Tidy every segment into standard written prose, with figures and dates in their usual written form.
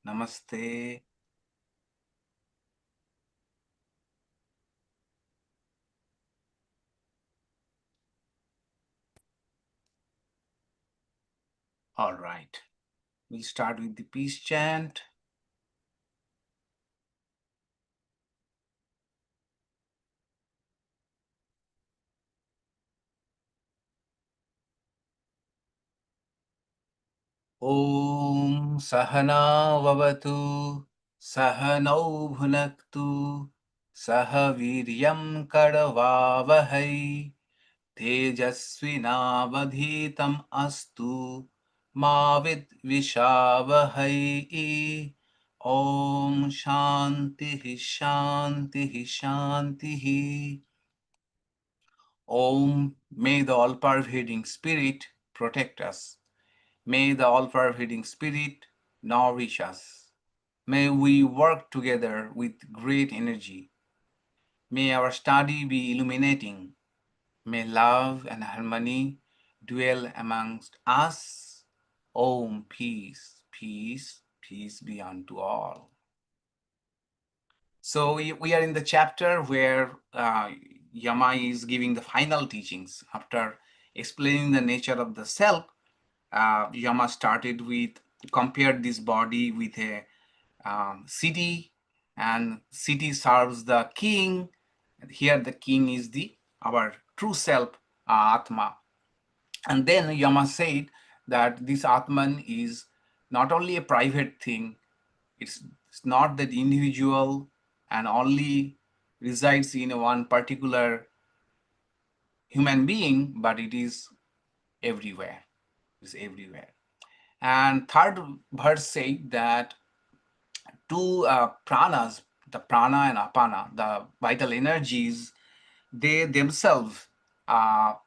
Namaste. All right. We'll start with the peace chant. Om Sahana Vavatu Sahanau Bhunaktu Sahaviryam Kadavavahai Tejasvinavadhitam Astu Ma Vidvishavahai. Om Shanti Shanti Shanti. Om, may the all-pervading spirit protect us. May the all-pervading spirit nourish us. May we work together with great energy. May our study be illuminating. May love and harmony dwell amongst us. Om, peace, peace, peace be unto all. So we are in the chapter where Yama is giving the final teachings. After explaining the nature of the self, Yama started with, compared this body with a city, and city serves the king. Here the king is our true self, Atma. And then Yama said that this Atman is not only a private thing, it's not that individual and only resides in one particular human being, but it is everywhere. It's everywhere. And third verse said that two prānas, the prāṇa and apāna, the vital energies, they themselves are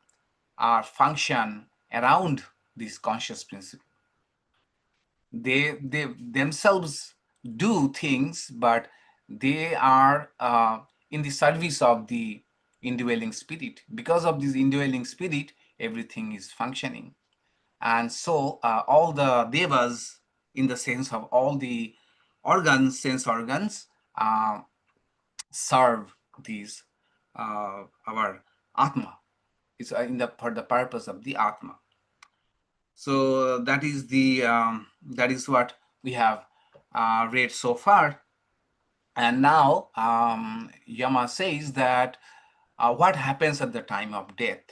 function around this conscious principle. They themselves do things, but they are in the service of the indwelling spirit. Because of this indwelling spirit, everything is functioning. And so all the devas, in the sense of all the organs, sense organs, serve these our atma. It's for the purpose of the atma. So that is what we have read so far. And now Yama says that what happens at the time of death?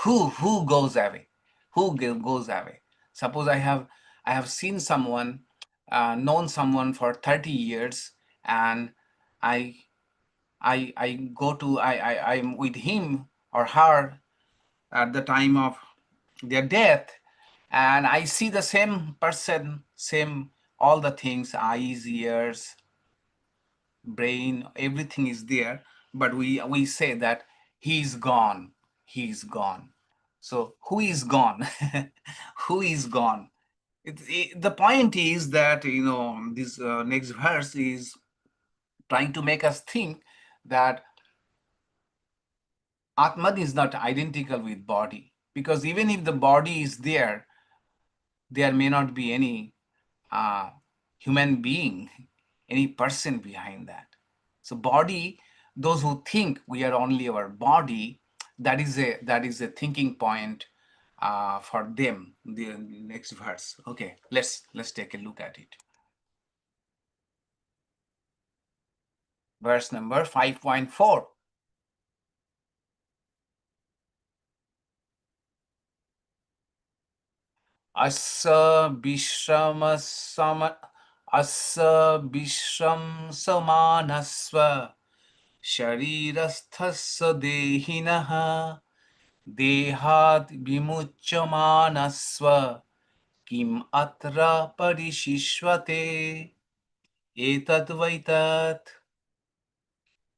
Who goes away? Who goes away? Suppose I have seen someone, known someone for 30 years, and I I'm with him or her at the time of their death, and I see the same person, same all the things, eyes, ears, brain, everything is there, but we say that he's gone, he's gone. So who is gone? Who is gone? The point is that this next verse is trying to make us think that Atman is not identical with body, because even if the body is there, there may not be any human being, any person behind that. So body, those who think we are only our body, that is a thinking point for them. The next verse. Okay, let's take a look at it. Verse number 5.4. Asya visraṃsamānasya śarīra-sthasya dehinaḥ dehāt vimucyamānasya kim atra pariśiṣyate etat etat.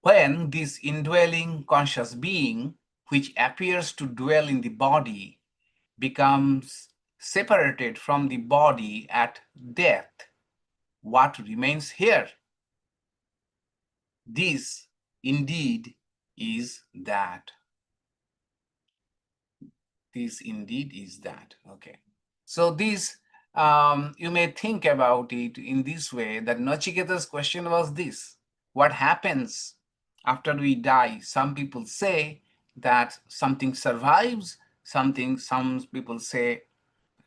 When this indwelling conscious being, which appears to dwell in the body, becomes separated from the body at death, what remains here? This indeed is that. This indeed is that. Okay. So this You may think about it in this way, that Nachiketa's question was this: what happens after we die? Some people say that something survives, some people say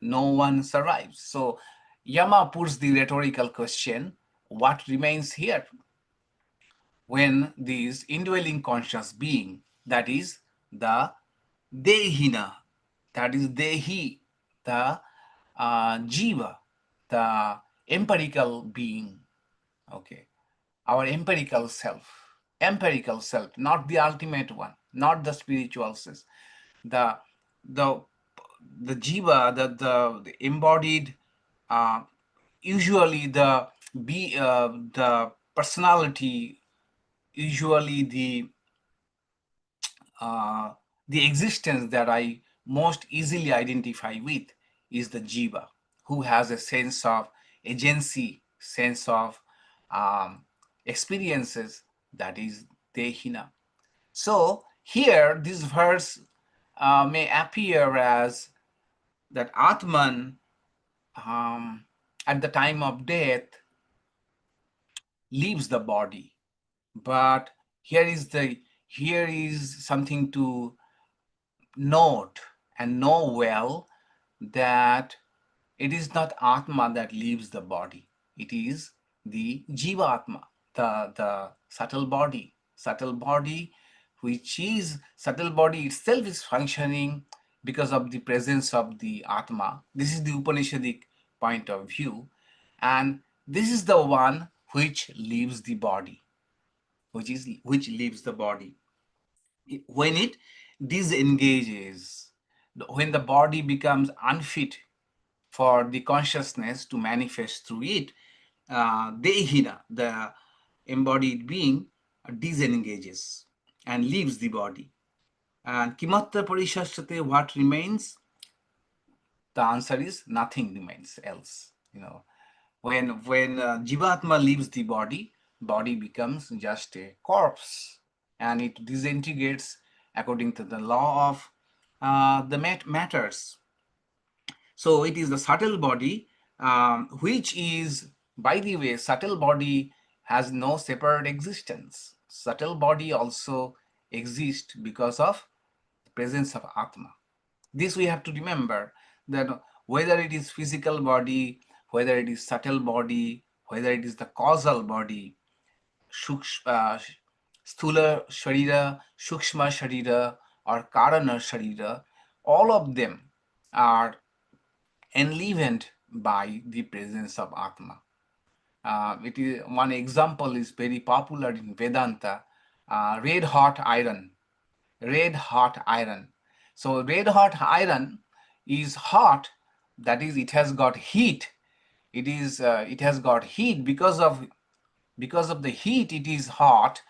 no one survives. So Yama puts the rhetorical question, what remains here when this indwelling conscious being, that is the dehina, that is dehi, the jiva, the empirical being, okay, our empirical self, not the ultimate one, not the spiritual self, the the the jiva, the embodied, uh, usually the personality, usually uh, the existence that I most easily identify with is the jiva, who has a sense of agency, sense of um, experiences, that is dehina. So here, this verse may appear as that Atman, at the time of death, leaves the body. But here is something to note and know well, that it is not Atma that leaves the body. It is the Jivatma, the subtle body, which is subtle body itself is functioning because of the presence of the Atma. This is the Upanishadic point of view. And this is the one which leaves the body, which leaves the body. When it disengages, when the body becomes unfit for the consciousness to manifest through it, dehina, the embodied being, disengages and leaves the body. And kimatta pariśiṣyate, what remains? The answer is nothing remains else. When jivatma leaves the body becomes just a corpse, and it disintegrates according to the law of the matters. So it is the subtle body, which is, by the way, subtle body has no separate existence. Subtle body also exists because of the presence of Atma. This we have to remember, that whether it is physical body, whether it is subtle body, whether it is the causal body, sthula sharira, sukshma sharira, or karana sharira, all of them are enlivened by the presence of Atma. It is one example is very popular in Vedanta, red hot iron. Red hot iron. So red hot iron is hot, that is, it has got heat. It has got heat because of the heat. It is hot,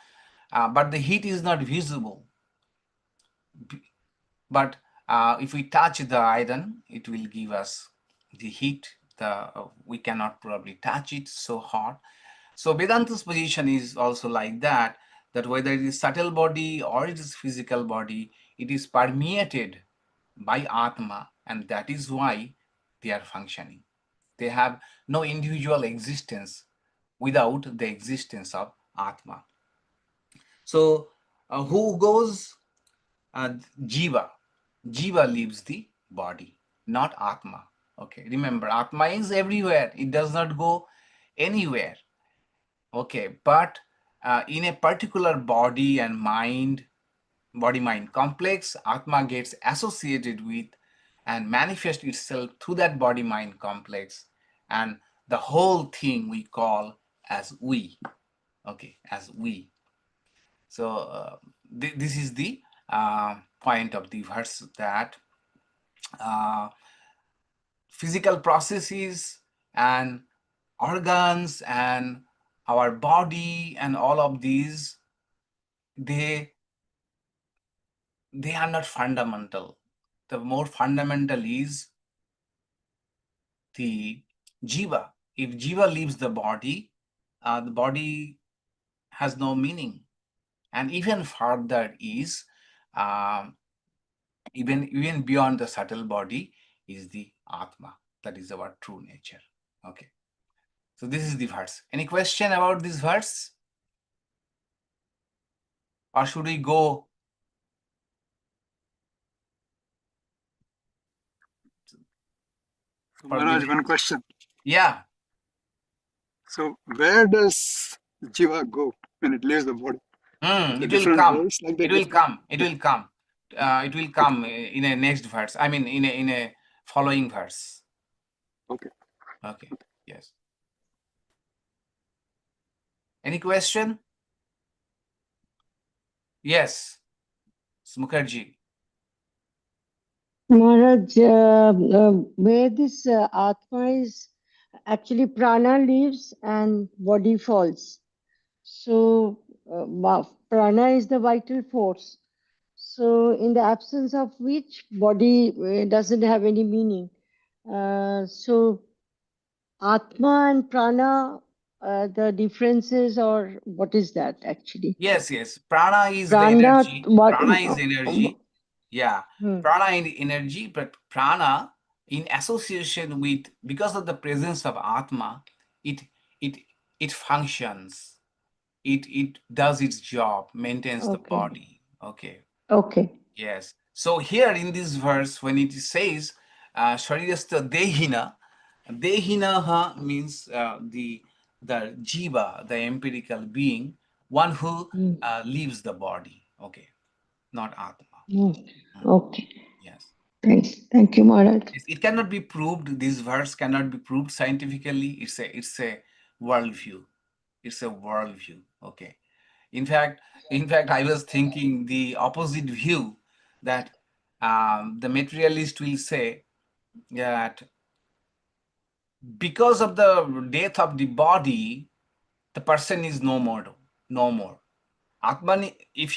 but the heat is not visible. But if we touch the iron, it will give us the heat. We cannot probably touch it, so hot. So Vedanta's position is also like that, that whether it is subtle body or it is physical body, it is permeated by Atma, and that is why they are functioning. They have no individual existence without the existence of Atma. So who goes? Jiva. Jiva leaves the body, not Atma. Okay, remember, Atma is everywhere. It does not go anywhere. Okay, but in a particular body and mind, body-mind complex, Atma gets associated with and manifests itself through that body-mind complex, and the whole thing we call as we. Okay, as we. So this is the point of the verse, that physical processes and organs and our body and all of these, they are not fundamental. The more fundamental is the jiva. If jiva leaves the body has no meaning. And even further is, even beyond the subtle body, is the Atma, That is our true nature. Okay. So this is the verse. Any question about this verse? Or should we go? So Maharaj, one question. Yeah. So where does jiva go when it leaves the body? It will come. Like It will come. It will come. It will come in a next verse. I mean, in a following verse. Okay. Okay. Yes. Any question? Yes. Mukherjee. Maharaj, where this Atma is actually prana leaves and body falls. So prana is the vital force. So in the absence of which body doesn't have any meaning. So Atma and prana, the differences, or what is that actually? Yes, yes. Prana is the Prana, energy. what? Prana is energy. Yeah. Prana is energy, but prana in association with, because of the presence of Atma, it functions. It does its job, maintains the body. Okay. Okay. Yes. So here in this verse, when it says śarīra-sthasya dehinaḥ means the jiva, the empirical being, one who leaves the body. Okay, not Atma. Okay. Yes. Thanks. Thank you, Maharaj. It cannot be proved. This verse cannot be proved scientifically. It's a worldview. It's a worldview. Okay. In fact, I was thinking the opposite view, that the materialist will say that because of the death of the body, the person is no more, no more. Atman, if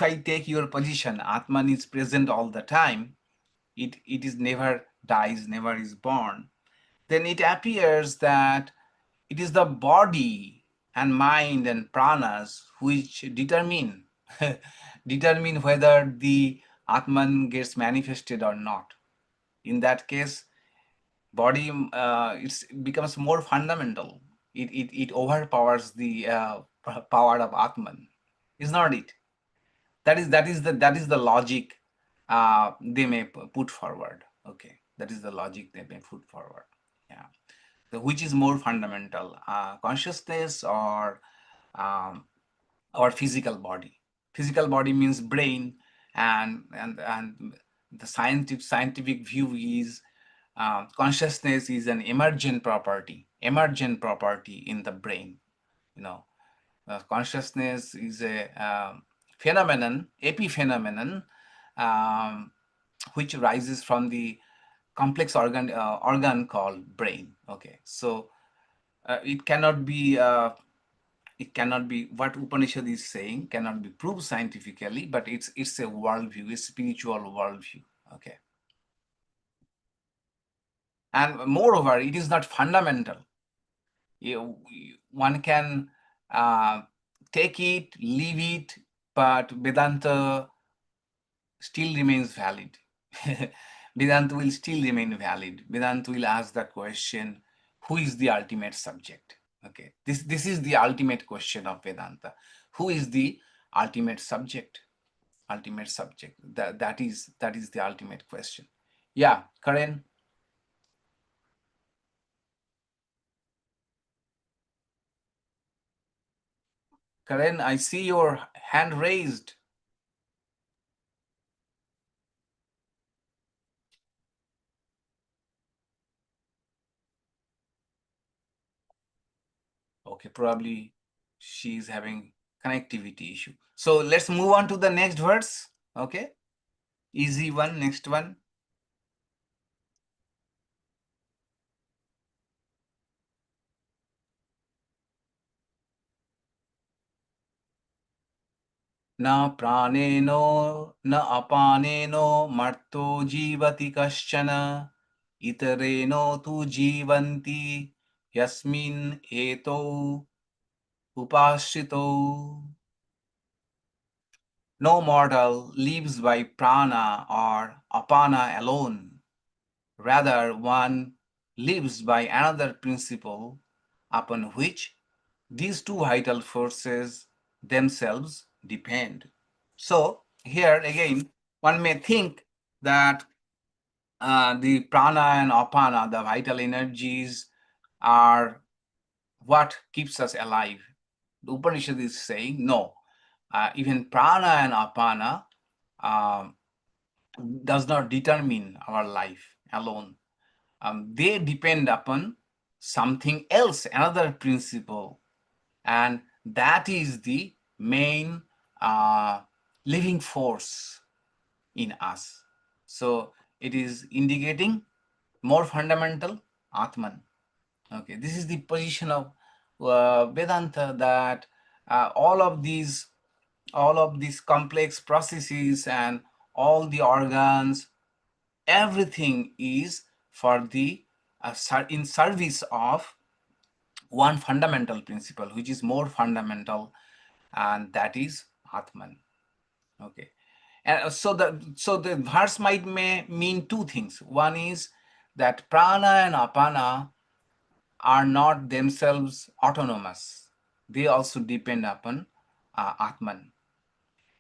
I take your position, Atman is present all the time. It is never dies, never is born. Then it appears that it is the body and mind and pranas which determine whether the Atman gets manifested or not. In that case, body it becomes more fundamental. It overpowers the power of Atman. Is not it? That is the logic they may put forward. Okay, that is the logic they may put forward. Yeah. So which is more fundamental, consciousness or physical body? Physical body means brain, and the scientific view is consciousness is an emergent property in the brain. You know, consciousness is a phenomenon, epiphenomenon, which rises from the complex organ called brain. Okay, so it cannot be what Upanishad is saying cannot be proved scientifically, but it's a worldview, a spiritual worldview. Okay, and moreover, it is not fundamental. One can take it, leave it, but Vedanta still remains valid. Vedanta will still remain valid. Vedanta will ask the question, who is the ultimate subject? Okay, this is the ultimate question of Vedanta. Who is the ultimate subject? Ultimate subject. That is the ultimate question. Yeah, Karen. Karen, I see your hand raised. Okay, probably she's having connectivity issue. So let's move on to the next verse. Okay, easy one, next one. nāpāneno na apāneno martyo jīvati kaścana itareṇa tu jīvanti yasmin etau upāśritau. No mortal lives by prāṇa or apāna alone. Rather, one lives by another principle upon which these two vital forces themselves depend. So, here again, one may think that the prāṇa and apāna, the vital energies, are what keeps us alive. The Upanishad is saying no. Even prāṇa and apāna does not determine our life alone. They depend upon something else, another principle, and that is the main living force in us. So it is indicating more fundamental Atman. Okay, this is the position of Vedanta, that all of these complex processes and all the organs, everything is for the in service of one fundamental principle, which is more fundamental, and that is Atman. Okay, and so the verse may mean two things. One is that prāṇa and apāna are not themselves autonomous; they also depend upon Atman.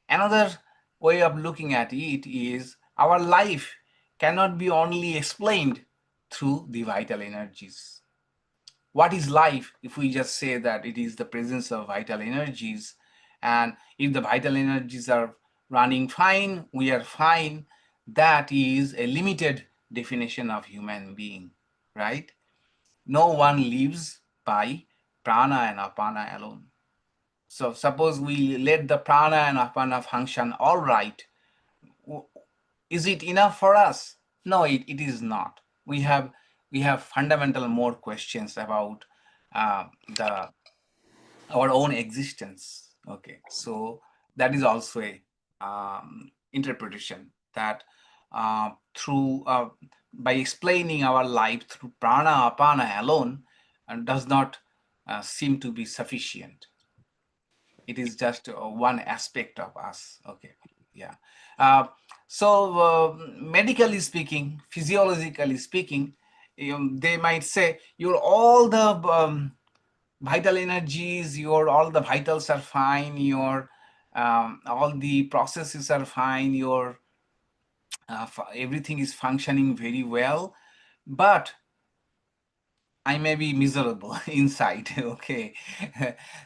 Another way of looking at it is our life cannot be only explained through the vital energies. What is life if we just say that it is the presence of vital energies, and if the vital energies are running fine, we are fine? That is a limited definition of human being, right? No one lives by prāṇa and apāna alone. So suppose we let the prāṇa and apāna function all right. Is it enough for us? No, it is not. We have fundamental more questions about the our own existence. Okay, so that is also a interpretation that through by explaining our life through prāṇa apāna alone does not seem to be sufficient. It is just one aspect of us. Okay, yeah. So medically speaking, physiologically speaking, they might say your all the vital energies, your all the vitals are fine, your all the processes are fine, your everything is functioning very well, but I may be miserable inside. Okay,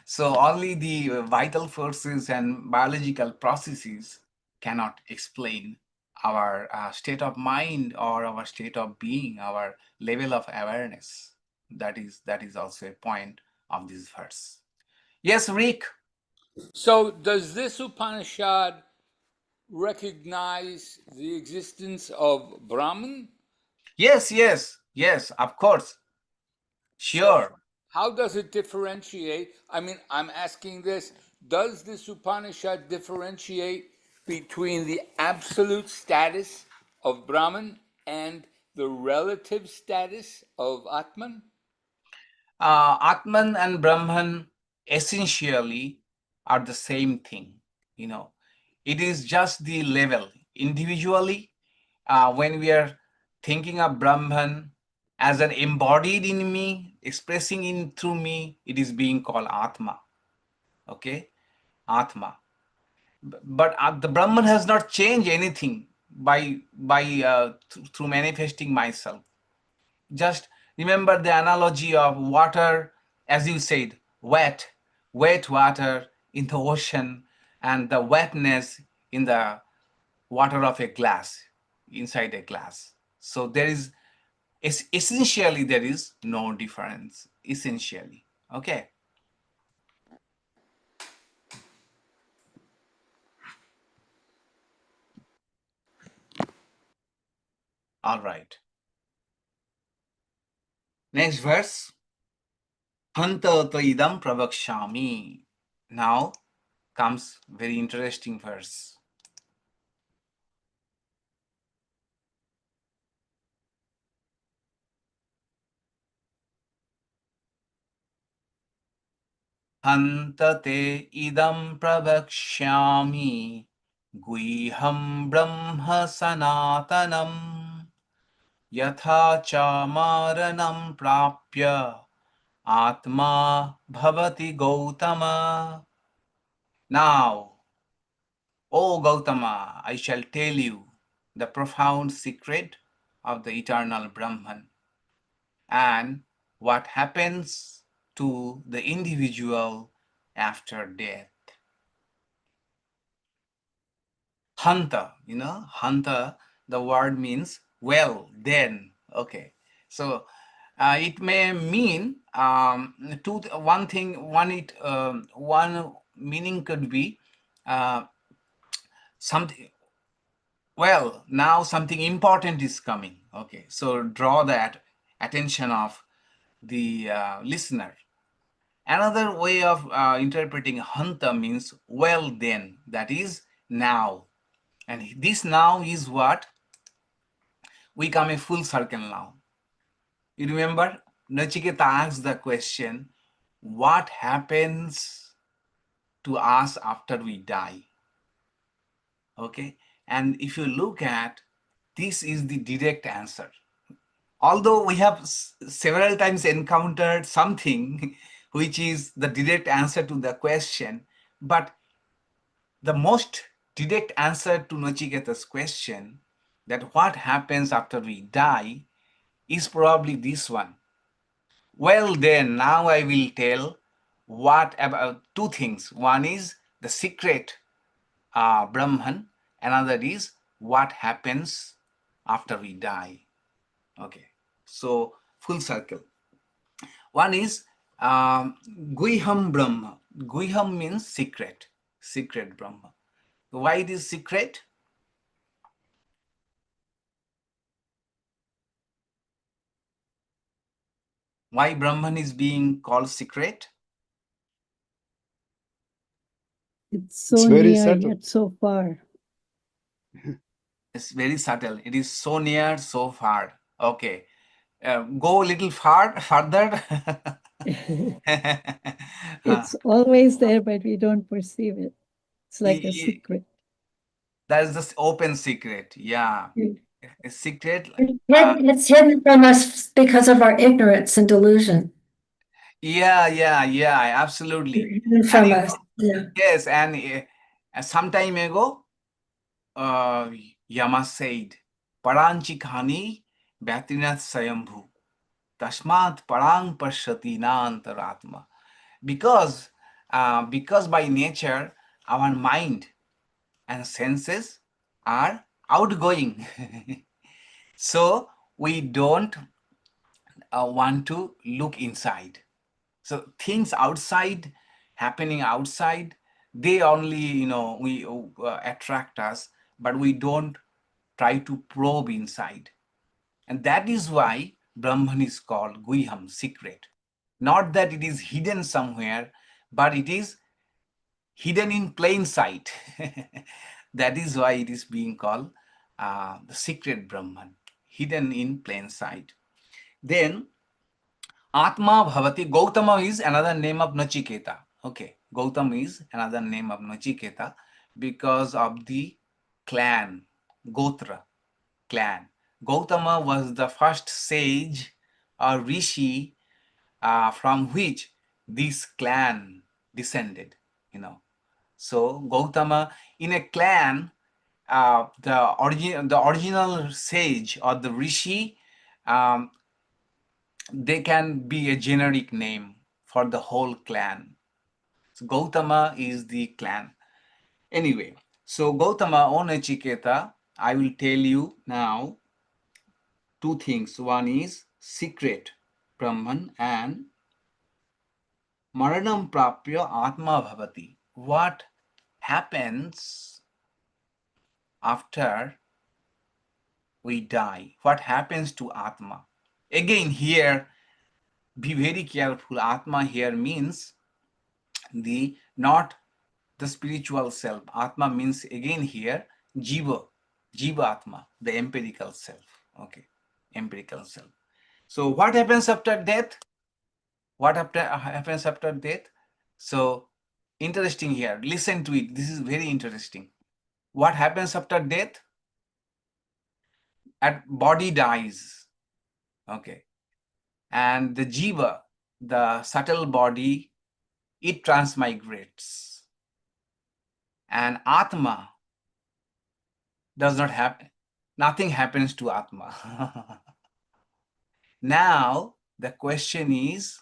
so only the vital forces and biological processes cannot explain our state of mind or our state of being, our level of awareness. That is also a point of this verse. Yes, Rick. So does this Upanishad recognize the existence of Brahman? Yes, of course. Sure. So how does it differentiate? I mean, I'm asking this, does this Upanishad differentiate between the absolute status of Brahman and the relative status of Atman? Atman and Brahman essentially are the same thing. It is just the level. Individually, when we are thinking of Brahman as an embodied in me, expressing in through me, it is being called Atma. Okay, Atma. But the Brahman has not changed anything by through manifesting myself. Just remember the analogy of water, as you said, wet water in the ocean, and the wetness in the water of a glass, inside a glass. So there is essentially there is no difference. Essentially, okay. All right. Next verse. Hanta idam pravakshami. Now comes very interesting verse. Hanta te idam pravakshami guiham brahma sanatanam yatha cha maranam prapya atma bhavati Gautama. Now, O Gautama, I shall tell you the profound secret of the eternal Brahman and what happens to the individual after death. Hanta, hanta, the word means well, then. Okay. So it may mean one thing, one meaning could be something, well, now something important is coming. Okay. So draw that attention of the listener. Another way of interpreting hanta means well then, that is now. And this now is what we come a full circle now. You remember, Nachiketa asked the question, what happens to us after we die? Okay, and if you look at, this is the direct answer. Although we have several times encountered something which is the direct answer to the question, but the most direct answer to Nachiketa's question, that what happens after we die, is probably this one. Well then, now I will tell what about two things. One is the secret Brahman, another is what happens after we die. Okay, so full circle. One is Guiham Brahma. Guiham means secret, secret Brahma. Why it is secret? Why Brahman is being called secret? It's so It's very near subtle. yet so far. It's very subtle. It is so near, so far. Okay. Go a little further. It's always there, but we don't perceive it. It's like a secret. That is the open secret. Yeah. A secret. It's hidden from us because of our ignorance and delusion. Yeah, absolutely. Hidden from us. Yeah. Yes, and some time ago, Yama said, Paranchi khani Bhatrinath Sayambhu. Tasmat parang pasyati na antaratma. Because by nature, our mind and senses are outgoing. So we don't want to look inside. So things outside, happening outside, they only, we attract us, but we don't try to probe inside. And that is why Brahman is called Guiham, secret. Not that it is hidden somewhere, but it is hidden in plain sight. That is why it is being called the secret Brahman, hidden in plain sight. Then Atma Bhavati, Gautama is another name of Nachiketa. Okay, Gautama is another name of Nachiketa because of the clan, Gotra clan. Gautama was the first sage or rishi from which this clan descended, So Gautama, in a clan, the original sage or the rishi, they can be a generic name for the whole clan. So Gautama is the clan. Anyway, so Gautama, O Nachiketa, I will tell you now two things. One is secret Brahman and Maranam prapya atma bhavati. What happens after we die? What happens to Atma? Again, here, be very careful. Atma here means not the spiritual self. Atma means again here jiva Atma, the empirical self. Okay, empirical self. So what happens after death? What happens after death? So interesting here. Listen to it. This is very interesting. What happens after death? Body dies. Okay. And the jiva, the subtle body, it transmigrates. And atma does not happen. Nothing happens to atma. Now, the question is,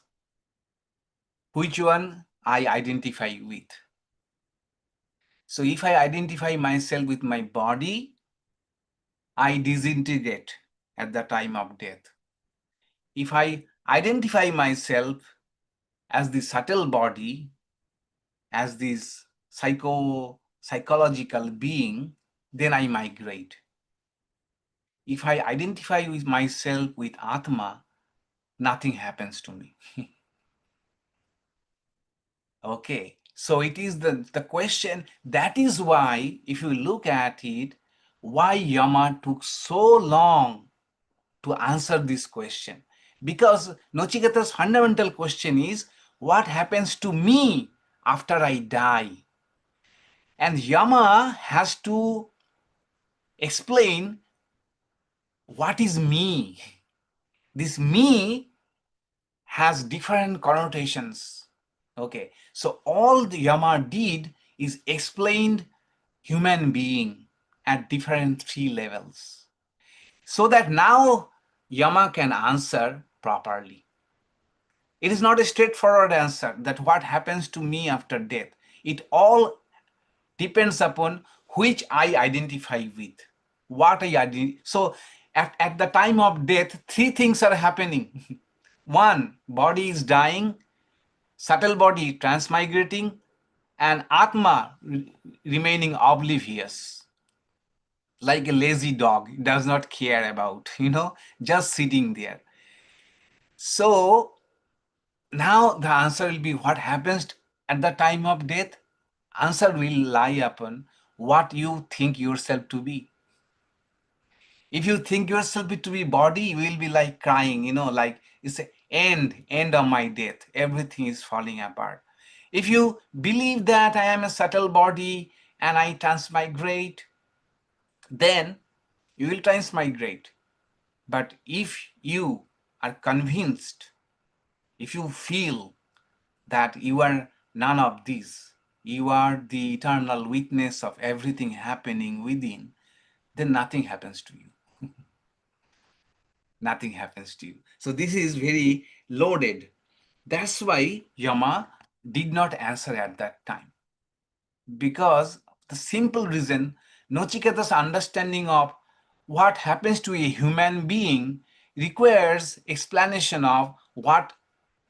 which one I identify with? So if I identify myself with my body, I disintegrate at the time of death. If I identify myself as the subtle body, as this psychological being, then I migrate. If I identify with myself with Atma, nothing happens to me. Okay, so it is the question. That is why, if you look at it, why Yama took so long to answer this question. Because Nachiketa's fundamental question is, what happens to me after I die? And Yama has to explain what is me. This me has different connotations. Okay, so all the Yama did is explained human being at different 3 levels, so that now Yama can answer properly. It is not a straightforward answer that what happens to me after death. It all depends upon which I identify with. What I identify. So at the time of death, 3 things are happening. One, body is dying, subtle body transmigrating, and Atma remaining oblivious, like a lazy dog, does not care about, just sitting there. So now the answer will be, what happens at the time of death? Answer will lie upon what you think yourself to be. If you think yourself to be body, you will be like crying, like it's the end of my death. Everything is falling apart. If you believe that I am a subtle body and I transmigrate, then you will transmigrate. But if you are convinced, if you feel that you are none of these, you are the eternal witness of everything happening within, then nothing happens to you. Nothing happens to you. So this is very loaded. That's why Yama did not answer at that time. Because the simple reason, Nachiketa's understanding of what happens to a human being requires explanation of what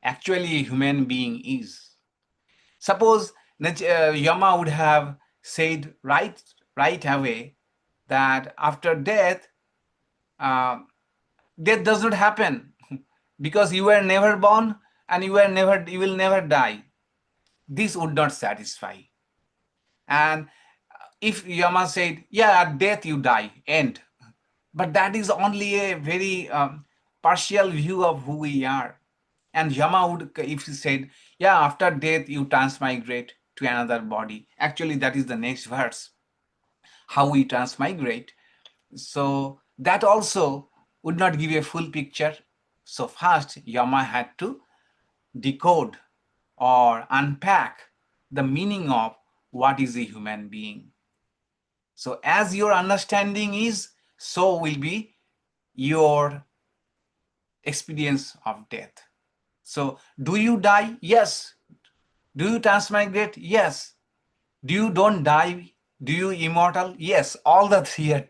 actually a human being is. Suppose Yama would have said right away that after death, death does not happen because you were never born and you will never die. This would not satisfy. And if Yama said, yeah, at death you die, end. But that is only a very partial view of who we are. And Yama would, if he said, yeah, after death you transmigrate to another body. Actually, that is the next verse, how we transmigrate. So that also would not give a full picture. So first, Yama had to decode or unpack the meaning of what is a human being. So as your understanding is, so will be your experience of death. So do you die? Yes. Do you transmigrate? Yes. Do you don't die? Do you immortal? Yes. All the 3 are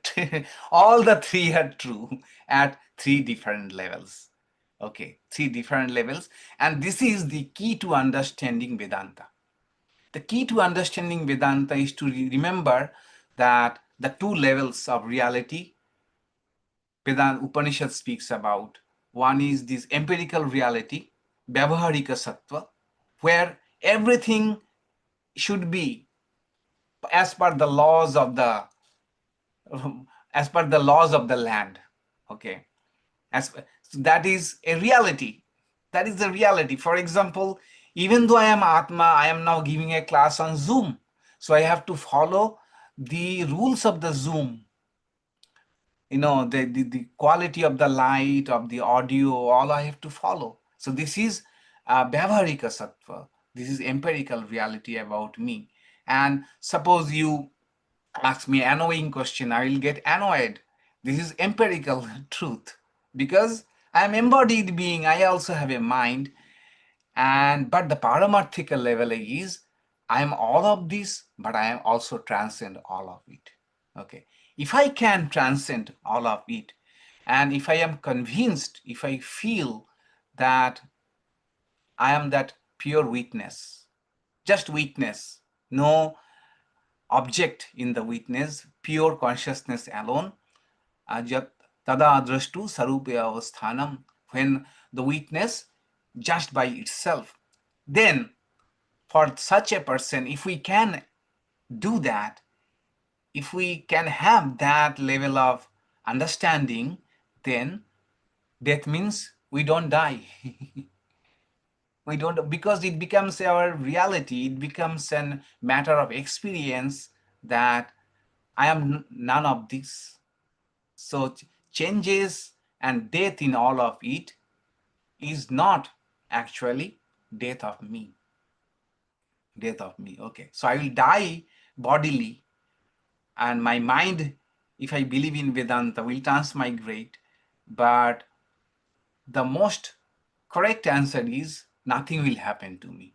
all the 3 are true at 3 different levels. Okay, 3 different levels. And this is the key to understanding Vedanta. The key to understanding Vedanta is to remember that the 2 levels of reality Vedanta Upanishad speaks about. One is this empirical reality, vyavaharika sattva, where everything should be as per the laws of the land. Okay, that is a reality. That is the reality. For example, even though I am Atma, I am now giving a class on Zoom, so I have to follow the rules of the Zoom. the quality of the light, of the audio, all I have to follow. So this is Vyavaharika Sattva. This is empirical reality about me. And suppose you ask me an annoying question, I will get annoyed. This is empirical truth because I am embodied being. I also have a mind. But the paramarthical level is I am all of this, but I am also transcend all of it. Okay. If I can transcend all of it, and if I am convinced, if I feel that I am that pure witness, just witness, no object in the witness, pure consciousness alone, ajat tada drashtu sarupe avasthanam, when the witness just by itself, then for such a person, if we can do that, if we can have that level of understanding, then death means we don't die. We don't, because it becomes our reality, it becomes a matter of experience that I am none of this. So changes and death in all of it is not actually death of me. Death of me. Okay. So I will die bodily, and my mind, if I believe in Vedanta, will transmigrate. But the most correct answer is nothing will happen to me.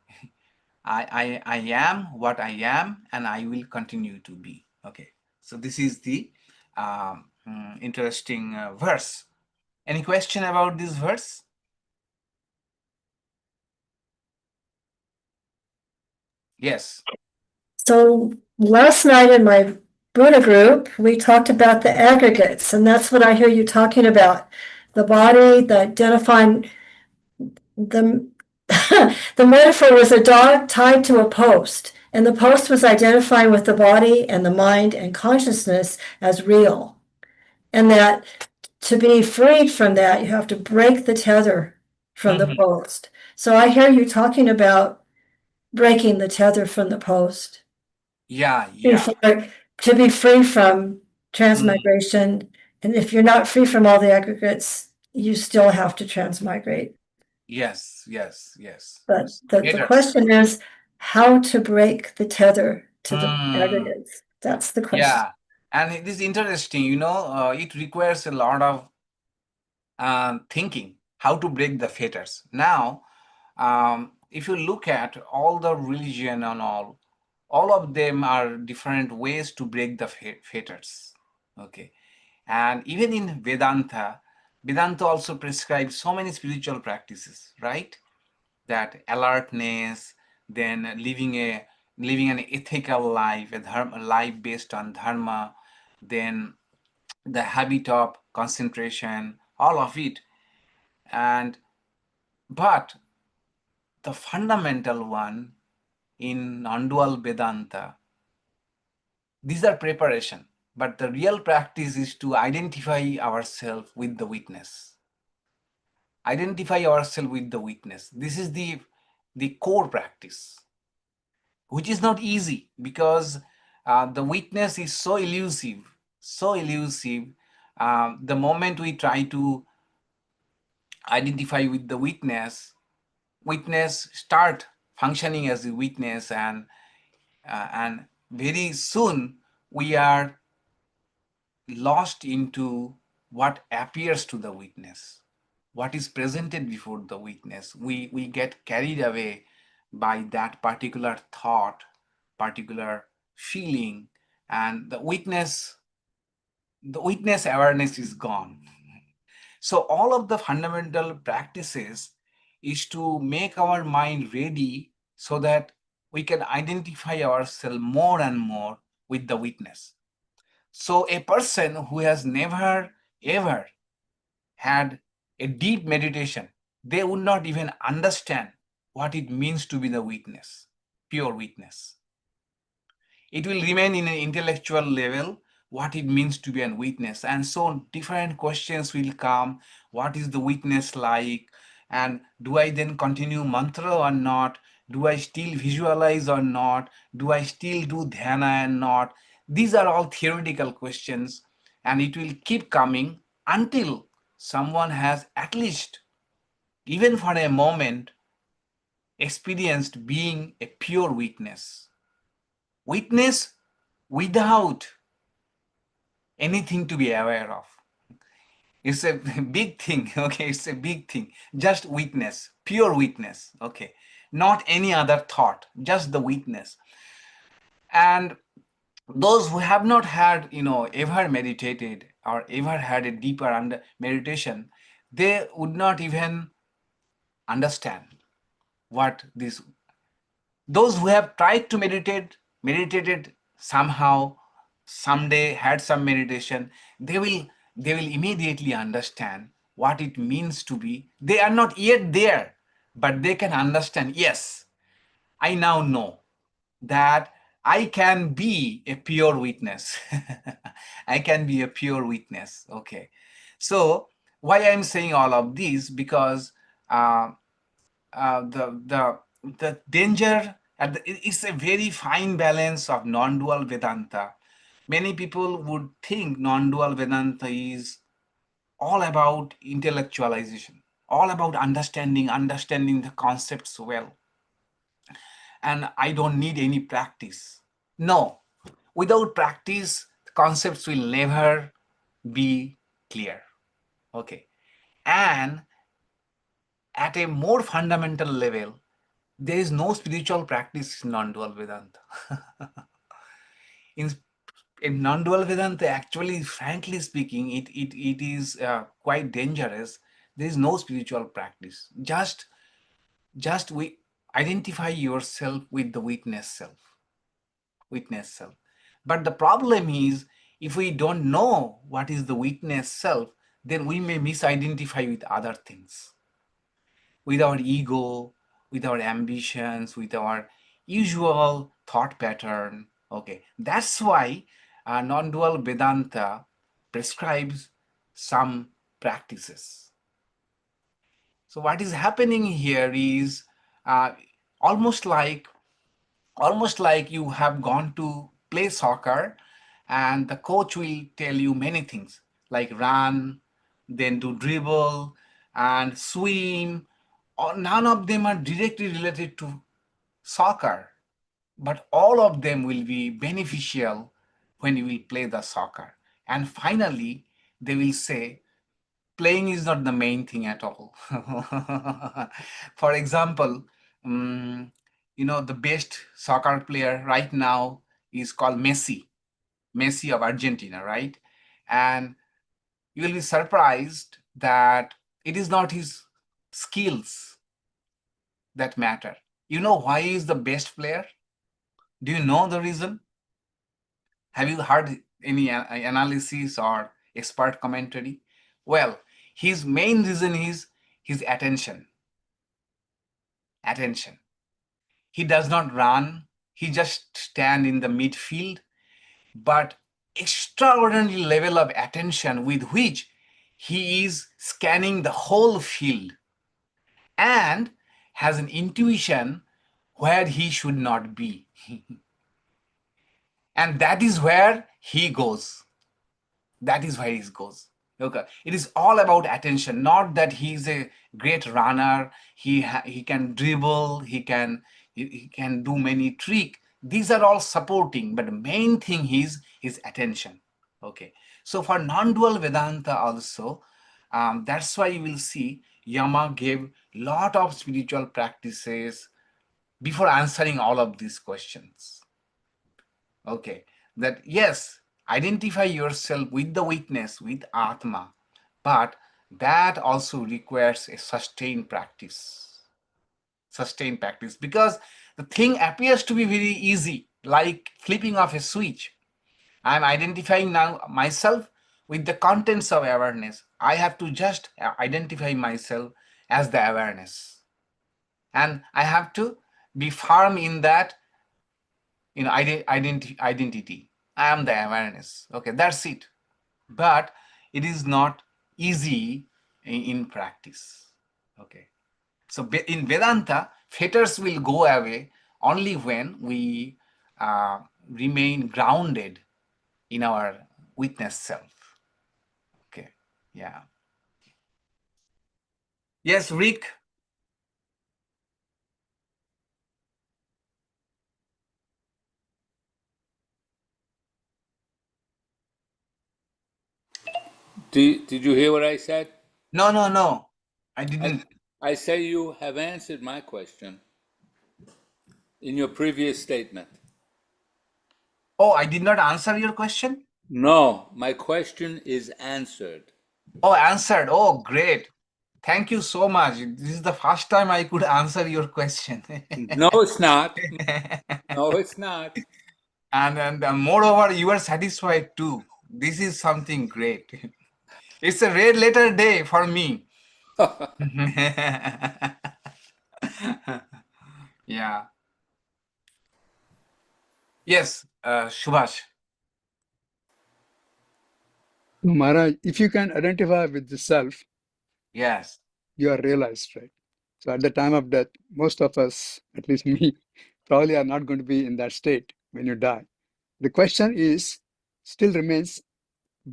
I am what I am, and I will continue to be. Okay. So this is the interesting verse. Any question about this verse? Yes. So last night in my Buddha group, we talked about the aggregates, and that's what I hear you talking about. The body, the identifying, the the metaphor was a dog tied to a post, and the post was identifying with the body and the mind and consciousness as real. And that to be freed from that, you have to break the tether from the post. So I hear you talking about breaking the tether from the post. Yeah. To be free from transmigration. And if you're not free from all the aggregates, you still have to transmigrate. Yes. But the question is how to break the tether to the aggregates. That's the question. Yeah. And it is interesting, it requires a lot of thinking how to break the fetters. Now, if you look at all the religion and all of them are different ways to break the fetters. Okay. And even in Vedanta also prescribes so many spiritual practices, right? That alertness, then living an ethical life, a life based on dharma, then the habit of concentration, all of it. But the fundamental one in non-dual Vedanta, these are preparation, but the real practice is to identify ourselves with the witness. Identify ourselves with the witness. This is the core practice, which is not easy because the witness is so elusive. The moment we try to identify with the witness start functioning as a witness, and very soon we are lost into what appears to the witness, what is presented before the witness. We get carried away by that particular thought, particular feeling, and the witness awareness is gone. So all of the fundamental practices is to make our mind ready so that we can identify ourselves more and more with the witness. So a person who has never ever had a deep meditation, they would not even understand what it means to be the witness, pure witness. It will remain in an intellectual level what it means to be a witness, and so different questions will come. What is the witness like, and do I then continue mantra or not? Do I still visualize or not? Do I still do dhyana and not? These are all theoretical questions, and it will keep coming until someone has at least, even for a moment, experienced being a pure witness. Witness without anything to be aware of. It's a big thing, okay? It's a big thing. Just witness, pure witness, okay? Not any other thought, just the witness. And those who have not had, ever meditated or ever had a deeper meditation, they would not even understand what this. Those who have tried to meditated somehow, someday had some meditation, they will immediately understand what it means to be. They are not yet there, but they can understand, yes, I now know that I can be a pure witness. I can be a pure witness. Okay. So why I'm saying all of these, because the danger, it's a very fine balance of non-dual Vedanta. Many people would think non-dual Vedanta is all about intellectualization, all about understanding the concepts well, and I don't need any practice. No, without practice, the concepts will never be clear. Okay. And at a more fundamental level, there is no spiritual practice in non-dual Vedanta. in non-dual Vedanta, actually, frankly speaking, it is quite dangerous. There is no spiritual practice. Just we identify yourself with the witness self. But the problem is, if we don't know what is the witness self, then we may misidentify with other things, with our ego, with our ambitions, with our usual thought pattern. Okay, that's why non-dual Vedanta prescribes some practices. So what is happening here is uh, almost like you have gone to play soccer and the coach will tell you many things like run, then do dribble and swim. None of them are directly related to soccer, but all of them will be beneficial when you will play the soccer. And finally, they will say, playing is not the main thing at all. For example, the best soccer player right now is called Messi of Argentina, right? And you will be surprised that it is not his skills that matter. You know why he is the best player? Do you know the reason? Have you heard any analysis or expert commentary? Well, his main reason is his attention. Attention. He does not run. He just stand in the midfield, but extraordinary level of attention with which he is scanning the whole field and has an intuition where he should not be. And that is where he goes. That is where he goes. Okay. It is all about attention, not that he is a great runner, he can dribble, he can do many tricks. These are all supporting, but the main thing is his attention. Okay. So for non-dual Vedanta also, that's why you will see Yama gave lot of spiritual practices before answering all of these questions. Okay, that yes, identify yourself with the witness, with Atma, but that also requires a sustained practice. Sustained practice, because the thing appears to be very easy, like flipping off a switch. I'm identifying now myself with the contents of awareness. I have to just identify myself as the awareness. And I have to be firm in that identity. I am the awareness. Okay, that's it. But it is not easy in practice. Okay. So in Vedanta, fetters will go away only when we remain grounded in our witness self. Yeah. Yes, Rick. Did you hear what I said? No. I didn't. I say you have answered my question in your previous statement. Oh, I did not answer your question? No, my question is answered. Oh, answered. Oh, great. Thank you so much. This is the first time I could answer your question. No, it's not. No, it's not. And moreover, you are satisfied too. This is something great. It's a red letter day for me. Yeah. Yes, Subhash. So, Maharaj, if you can identify with the self, Yes. you are realized, right? So at the time of death, most of us, at least me, probably are not going to be in that state when you die. The question is, still remains,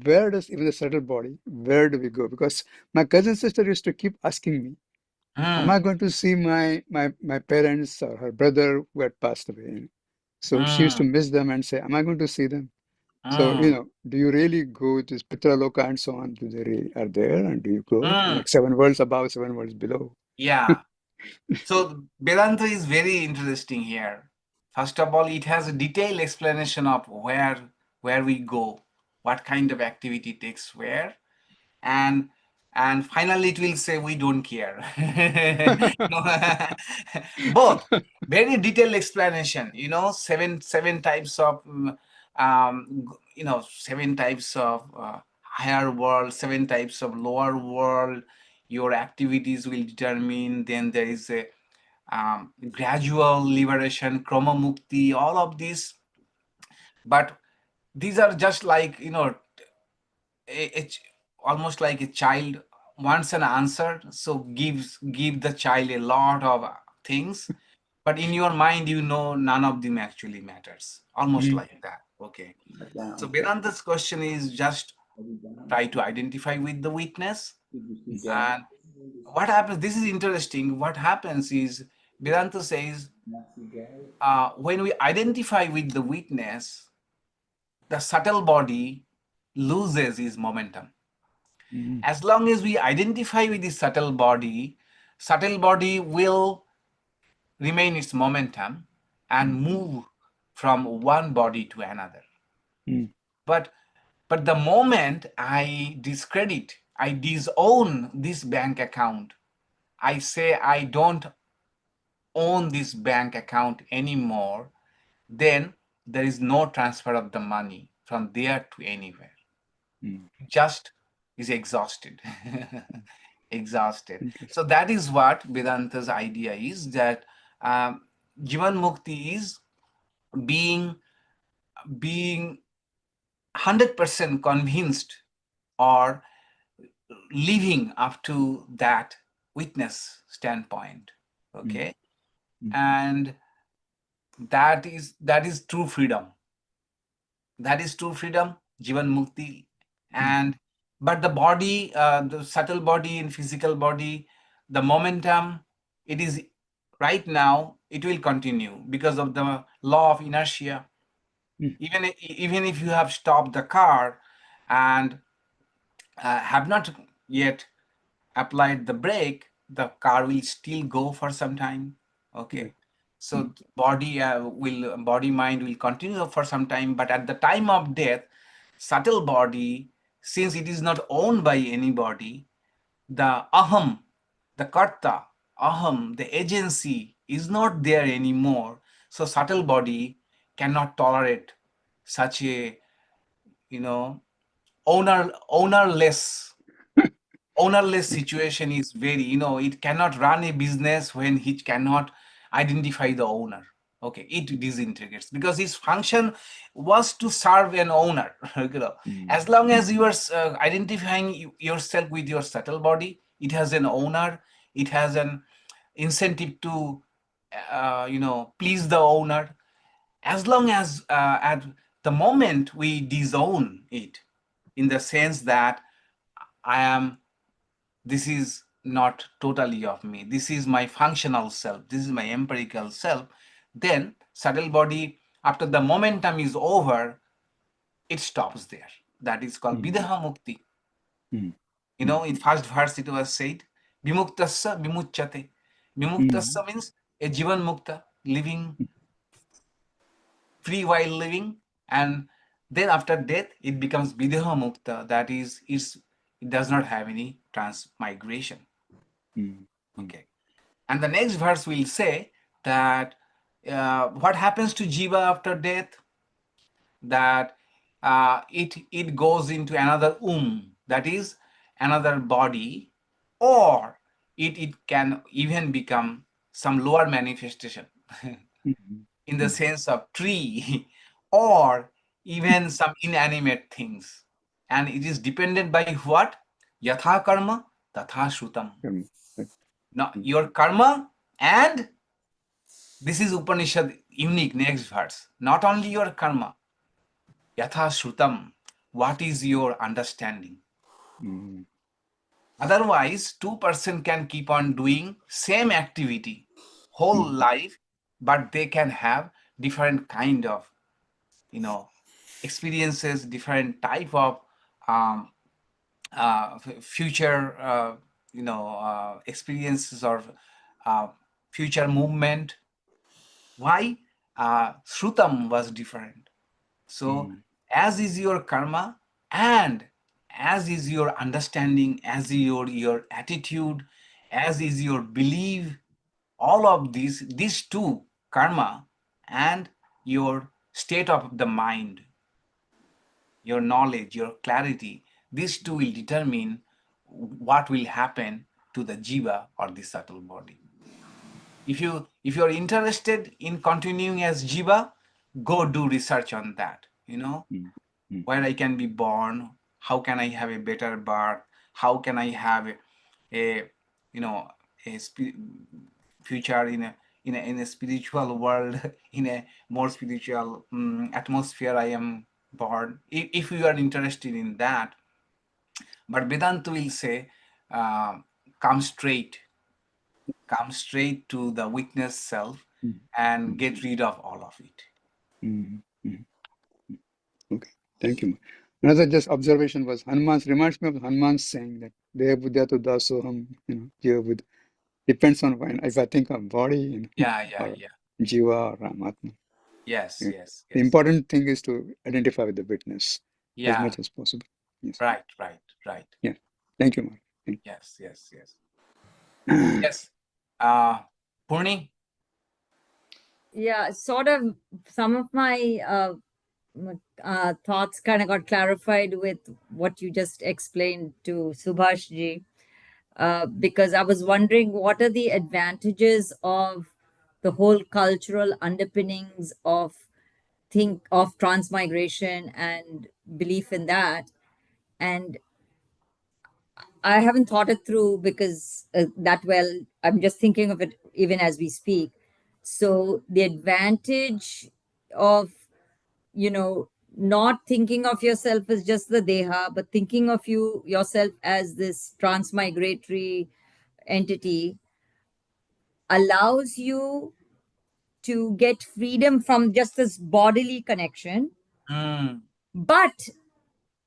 where does even the subtle body, where do we go? Because my cousin sister used to keep asking me, am I going to see my parents or her brother who had passed away? So she used to miss them and say, am I going to see them? So, do you really go to Pitra Loka and so on? Do they really are there? And do you go like 7 worlds above, 7 worlds below? Yeah. So Vedanta is very interesting here. First of all, it has a detailed explanation of where we go, what kind of activity takes where, and finally it will say we don't care. Both very detailed explanation. Seven types of seven types of higher world, 7 types of lower world. Your activities will determine. Then there is a gradual liberation, krama mukti, all of these. But these are just like almost like a child wants an answer, so give the child a lot of things, but in your mind none of them actually matters, almost like that. Okay, so Vedanta's question is just try to identify with the witness. And what happens, this is interesting, what happens is Vedanta says when we identify with the witness, the subtle body loses its momentum. As long as we identify with the subtle body will remain its momentum and move from one body to another. But the moment I discredit, I disown this bank account, I say I don't own this bank account anymore, then there is no transfer of the money from there to anywhere. Just is exhausted. Exhausted. So that is what Vedanta's idea is, that Jivan Mukti is being 100% convinced or living up to that witness standpoint. Okay, and that is true freedom. That is true freedom, Jivan Mukti. And but the body, the subtle body and physical body, the momentum, it is right now, it will continue because of the law of inertia. Even if you have stopped the car and have not yet applied the brake, the car will still go for some time. Okay, so body mind will continue for some time, but at the time of death, subtle body, since it is not owned by anybody, the aham, the karta, aham, the agency is not there anymore. So subtle body cannot tolerate such a ownerless situation. Is very, it cannot run a business when it cannot identify the owner. Okay, it disintegrates because its function was to serve an owner. As long as you are identifying yourself with your subtle body, it has an owner, it has an incentive to please the owner. As long as at the moment we disown it, in the sense that this is not totally of me. This is my functional self. This is my empirical self. Then subtle body, after the momentum is over, it stops there. That is called videha mukti. You know, in first verse it was said, vimucyamānasya vimucyate. Vimucyamānasya means a jivan mukta, living free while living, and then after death it becomes videha mukta, that is, it does not have any transmigration. Okay. And the next verse will say that what happens to jiva after death? That it goes into another that is another body, or it can even become some lower manifestation in the sense of tree or even some inanimate things. And it is dependent by what? Yatha karma, tatha shrutam. Now, your karma, and this is Upanishad unique next verse. Not only your karma, yatha shrutam, what is your understanding? Otherwise, 2% can keep on doing same activity whole life, but they can have different kind of, you know, experiences, different type of future, experiences or future movement. Why? Shrutam was different. So as is your karma, and as is your understanding, as is your attitude, as is your belief, all of these two, karma and your state of the mind, your knowledge, your clarity, these two will determine what will happen to the jiva or the subtle body. If you're interested in continuing as jiva, go do research on that, you know, where I can be born, how can I have a better birth, how can I have a future in a spiritual world, in a more spiritual atmosphere I am born, if you are interested in that. But Vedanta will say, come straight to the witness self and get rid of all of it. Okay, thank you. Another just observation was Hanuman's, reminds me of Hanuman's saying that Deha buddhyato dasoham, jiva buddha. Depends on when, if I think of body, or jiva or atma. Yes. The important thing is to identify with the witness as much as possible. Yes. Right. Yeah. Thank you, Mark. Thank you. Yes. Yes. Purni? Yeah, sort of some of my thoughts kind of got clarified with what you just explained to Subhashji, because I was wondering what are the advantages of the whole cultural underpinnings of transmigration and belief in that. And I haven't thought it through because that well. I'm just thinking of it even as we speak. So the advantage of, not thinking of yourself as just the deha, but thinking of yourself as this transmigratory entity allows you to get freedom from just this bodily connection. But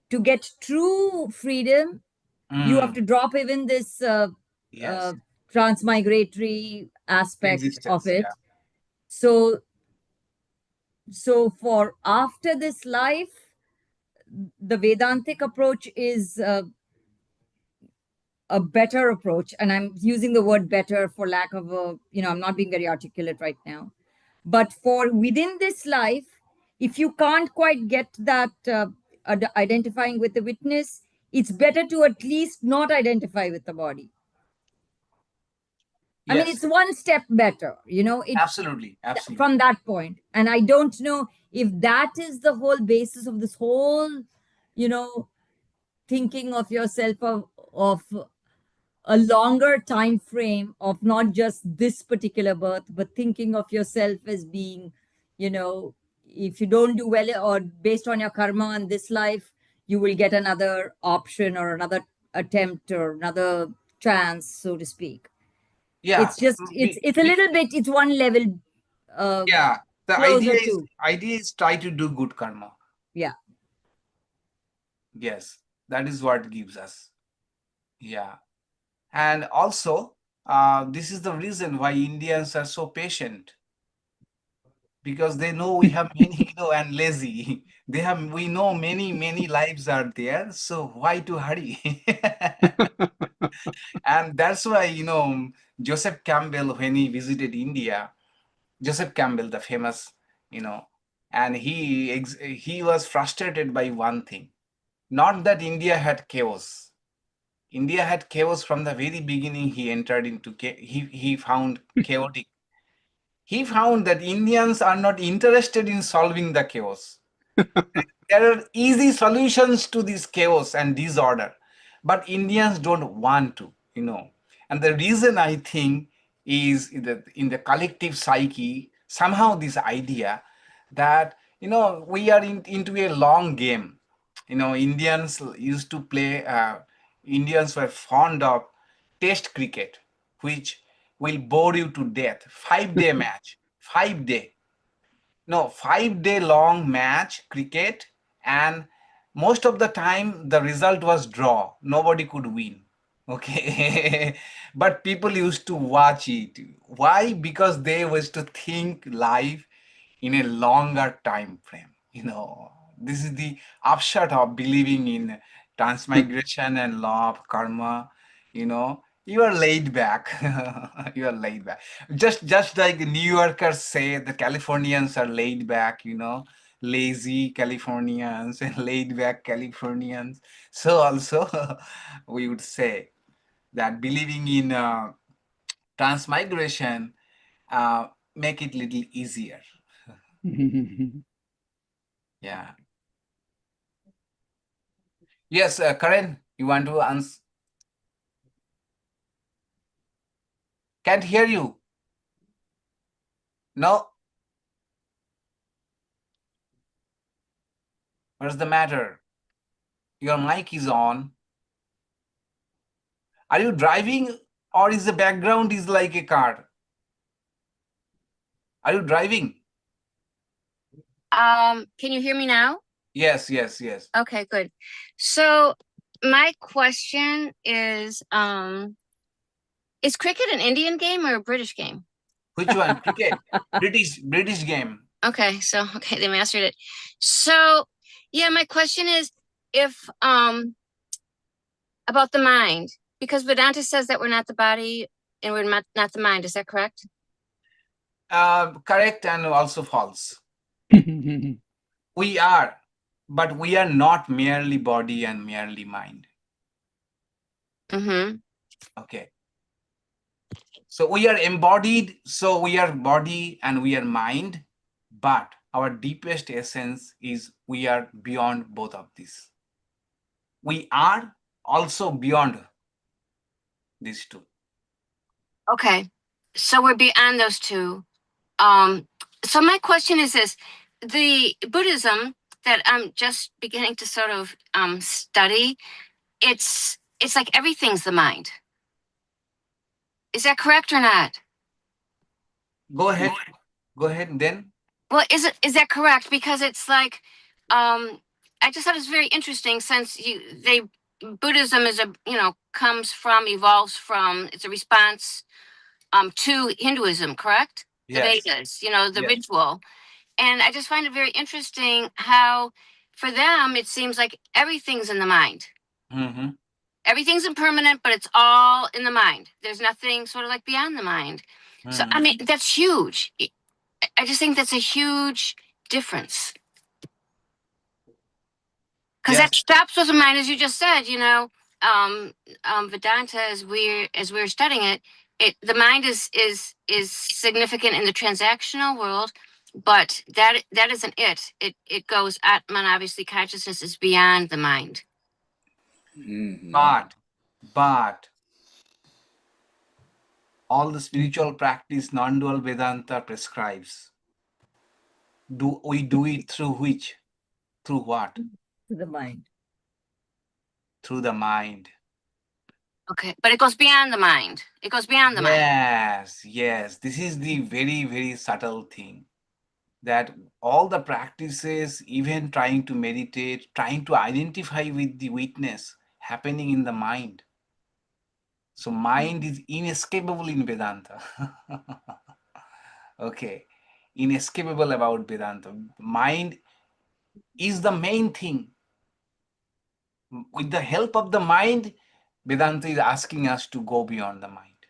to get true freedom, you have to drop even this transmigratory aspect of it. So for after this life, the Vedantic approach is a better approach. And I'm using the word better for lack of I'm not being very articulate right now. But for within this life, if you can't quite get that identifying with the witness, it's better to at least not identify with the body. I mean, it's one step better, Absolutely. From that point. And I don't know if that is the whole basis of this whole, thinking of yourself of a longer time frame of not just this particular birth, but thinking of yourself as being, if you don't do well or based on your karma in this life, you will get another option or another attempt or another chance, so to speak. Yeah, It's just it's a little bit, it's one level yeah. The closer idea is try to do good karma. Yeah. Yes, that is what gives us. Yeah. And also, this is the reason why Indians are so patient, because they know we have many, and lazy. We know many lives are there. So why to hurry? And that's why, Joseph Campbell, when he visited India, Joseph Campbell, the famous, and he was frustrated by one thing. Not that India had chaos. India had chaos from the very beginning. He entered into he found chaotic. He found that Indians are not interested in solving the chaos. There are easy solutions to this chaos and disorder, but Indians don't want to, And the reason I think is that in the collective psyche, somehow this idea that, we are into a long game. Indians used to play, Indians were fond of test cricket, which will bore you to death. 5-day match, 5-day. No, 5-day long match cricket, and most of the time the result was draw. Nobody could win. Okay. But people used to watch it. Why? Because they was to think life in a longer time frame. This is the upshot of believing in transmigration and law of karma. You are laid back. You are laid back. Just like New Yorkers say, the Californians are laid back. Lazy Californians and laid back Californians. So also we would say that believing in transmigration make it little easier. Yeah. Yes, Karen, you want to answer? Can't hear you. No. What's the matter? Your mic is on. Are you driving, or is the background is like a car? Are you driving? Can you hear me now? Yes. Okay, good. So my question is cricket an Indian game or a British game? Which one? Cricket. British game. Okay, they mastered it. So yeah, my question is if about the mind, because Vedanta says that we're not the body and we're not the mind. Is that correct? Correct and also false. We are, but we are not merely body and merely mind. Mm-hmm. Okay. So we are embodied, so we are body and we are mind, but our deepest essence is we are beyond both of these. We are also beyond these two. Okay, so we're beyond those two. So my question is this: the Buddhism that I'm just beginning to sort of study, it's like everything's the mind. Is that correct or not? Go ahead then. Well, is that correct? Because it's like, I just thought it was very interesting since Buddhism is evolves from, it's a response to Hinduism, correct? Yes. The Vedas, the ritual. And I just find it very interesting how for them, it seems like everything's in the mind. Mm-hmm. Everything's impermanent, but it's all in the mind. There's nothing sort of like beyond the mind. Mm-hmm. So, I mean, that's huge. I just think that's a huge difference. Because that stops with the mind, as you just said, Vedanta, as we're studying it, the mind is significant in the transactional world, but that isn't it. It goes Atman, obviously consciousness is beyond the mind. Mm-hmm. But all the spiritual practice non-dual Vedanta prescribes. Do we do it through which? Through what? Through the mind. Through the mind. Okay, but it goes beyond the mind. It goes beyond the mind. Yes, yes. This is the very, very subtle thing, that all the practices, even trying to meditate, trying to identify with the witness happening in the mind. So mind is inescapable in Vedanta. Okay, inescapable about Vedanta. Mind is the main thing. With the help of the mind, Vedanta is asking us to go beyond the mind.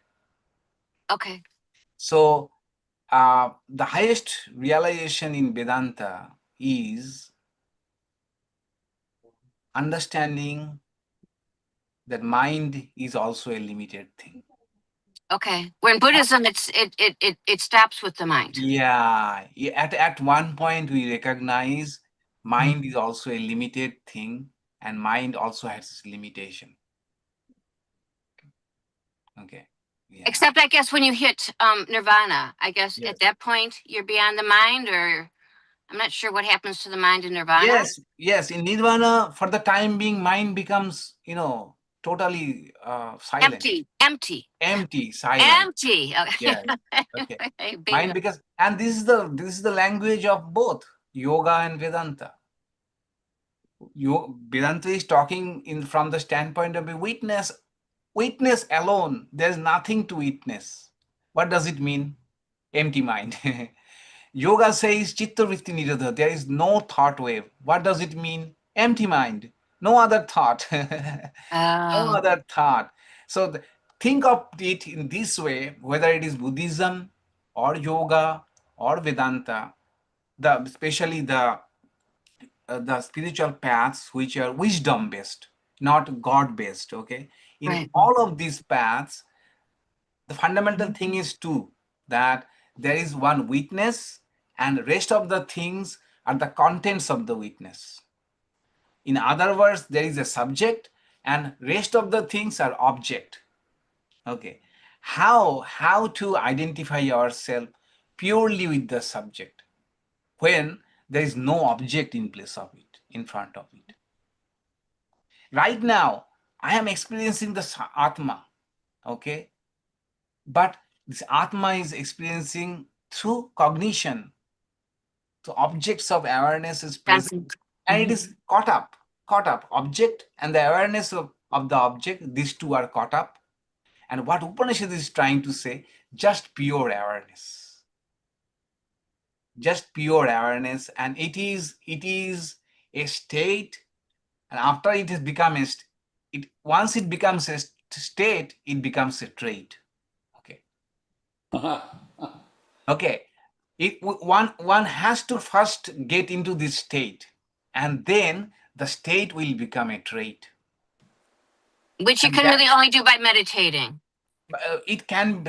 Okay. So the highest realization in Vedanta is understanding that mind is also a limited thing. Okay. Where in Buddhism, it stops with the mind. Yeah, at one point we recognize mind is also a limited thing, and mind also has its limitation. Okay. Yeah. Except, I guess, when you hit nirvana, I guess Yes. at that point you're beyond the mind, or I'm not sure what happens to the mind in nirvana. Yes, yes. In nirvana, for the time being, mind becomes, totally silent. Empty, silent. Empty. Okay. Yes. Okay. Bingo. Mind, because, and this is the language of both yoga and Vedanta. Vedanta is talking from the standpoint of a witness. Witness alone. There's nothing to witness. What does it mean? Empty mind. Yoga says chitta vritti nirodha. There is no thought wave. What does it mean? Empty mind. No other thought. No other thought. So think of it in this way, whether it is Buddhism or yoga or Vedanta, especially the spiritual paths which are wisdom based, not God based. Okay, in Right. all of these paths, the fundamental thing is two, that there is one witness and rest of the things are the contents of the witness. In other words, there is a subject and rest of the things are object. Okay, how to identify ourselves purely with the subject when there is no object in place of it, in front of it. Right now I am experiencing the atma, okay, but this atma is experiencing through cognition. So objects of awareness is present and it is caught up. Object and the awareness of the object, these two are caught up. And what Upanishad is trying to say, just pure awareness. Just pure awareness, and it is a state, and after it has become once it becomes a state, it becomes a trait. Okay. Okay. One has to first get into this state, and then the state will become a trait. Which you can really only do by meditating. It can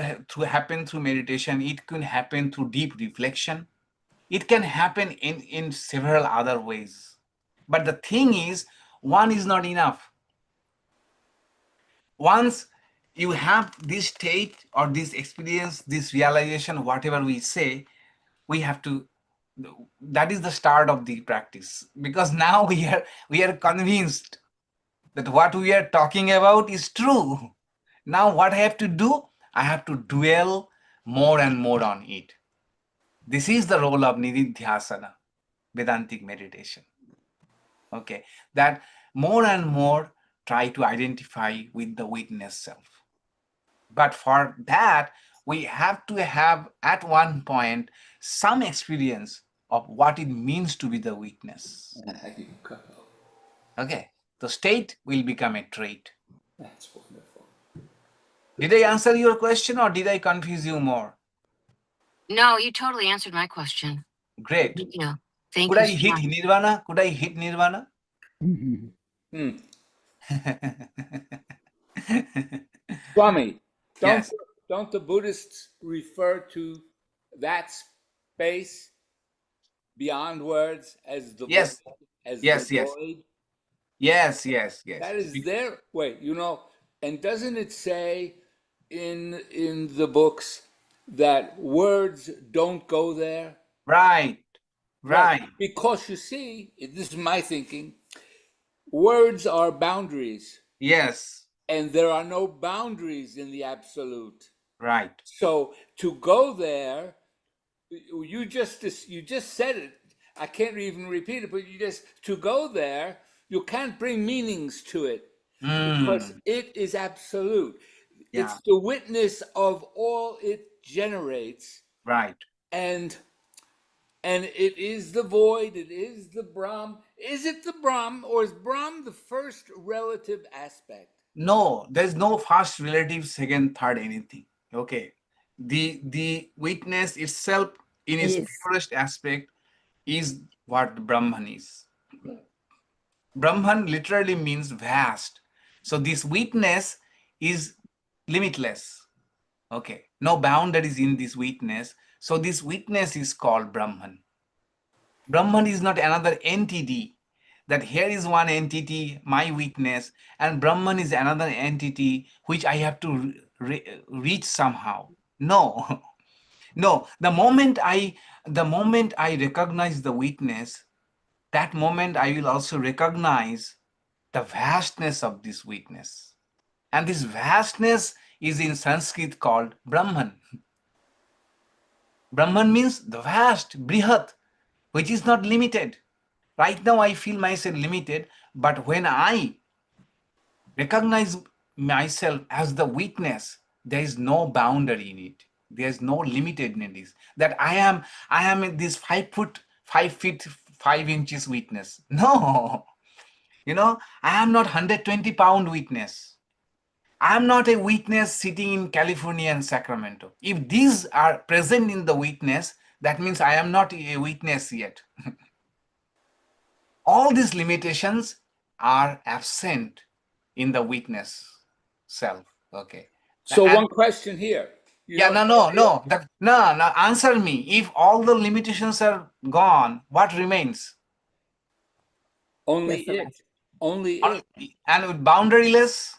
happen through meditation. It can happen through deep reflection. It can happen in several other ways. But the thing is, one is not enough. Once you have this state or this experience, this realization, whatever we say, we have to, that is the start of the practice, because now we are convinced that what we are talking about is true. Now what I have to do? I have to dwell more and more on it. This is the role of nididhyasana, Vedantic meditation. Okay, that more and more try to identify with the witness self. But for that, we have to have at one point some experience of what it means to be the witness. Okay, the state will become a trait. That's wonderful. Did I answer your question or did I confuse you more? No, you totally answered my question. Great. Thank you. Thank Could you I so hit much. nirvana? Could I hit nirvana? Swami, Yes. don't the Buddhists refer to that space beyond words as the Yes. void, as Yes, the yes. void? Yes. That is there. Wait, and doesn't it say in the books that words don't go there? Right. Because you see, this is my thinking, words are boundaries. Yes. and there are no boundaries in the absolute. Right. So to go there, you just said it. I can't even repeat it, but to go there, you can't bring meanings to it because it is absolute. Yeah. It's the witness of all it generates. Right. And it is the void, it is the Brahm. Is it the Brahm, or is Brahm the first relative aspect? No, there's no first, relative, second, third, anything. Okay. The witness itself in its Yes. purest aspect is what Brahman is. Brahman literally means vast. So this witness is limitless. Okay. No boundaries in this witness. So this witness is called Brahman. Brahman is not another entity. That here is one entity, my witness, and Brahman is another entity which I have to reach somehow. No, no. The moment I recognize the witness, that moment I will also recognize the vastness of this witness. And this vastness is in Sanskrit called Brahman. Brahman means the vast, brihat, which is not limited. Right now I feel myself limited, but when I recognize myself as the witness, there is no boundary in it. There is no limitedness. That I am in this 5 feet 5 inches witness. No, I am not 120-pound witness. I am not a witness sitting in California and Sacramento. If these are present in the witness, that means I am not a witness yet. All these limitations are absent in the witness self. Okay. So one question here. No. Answer me. If all the limitations are gone, what remains? Only it. Only it. And with boundaryless,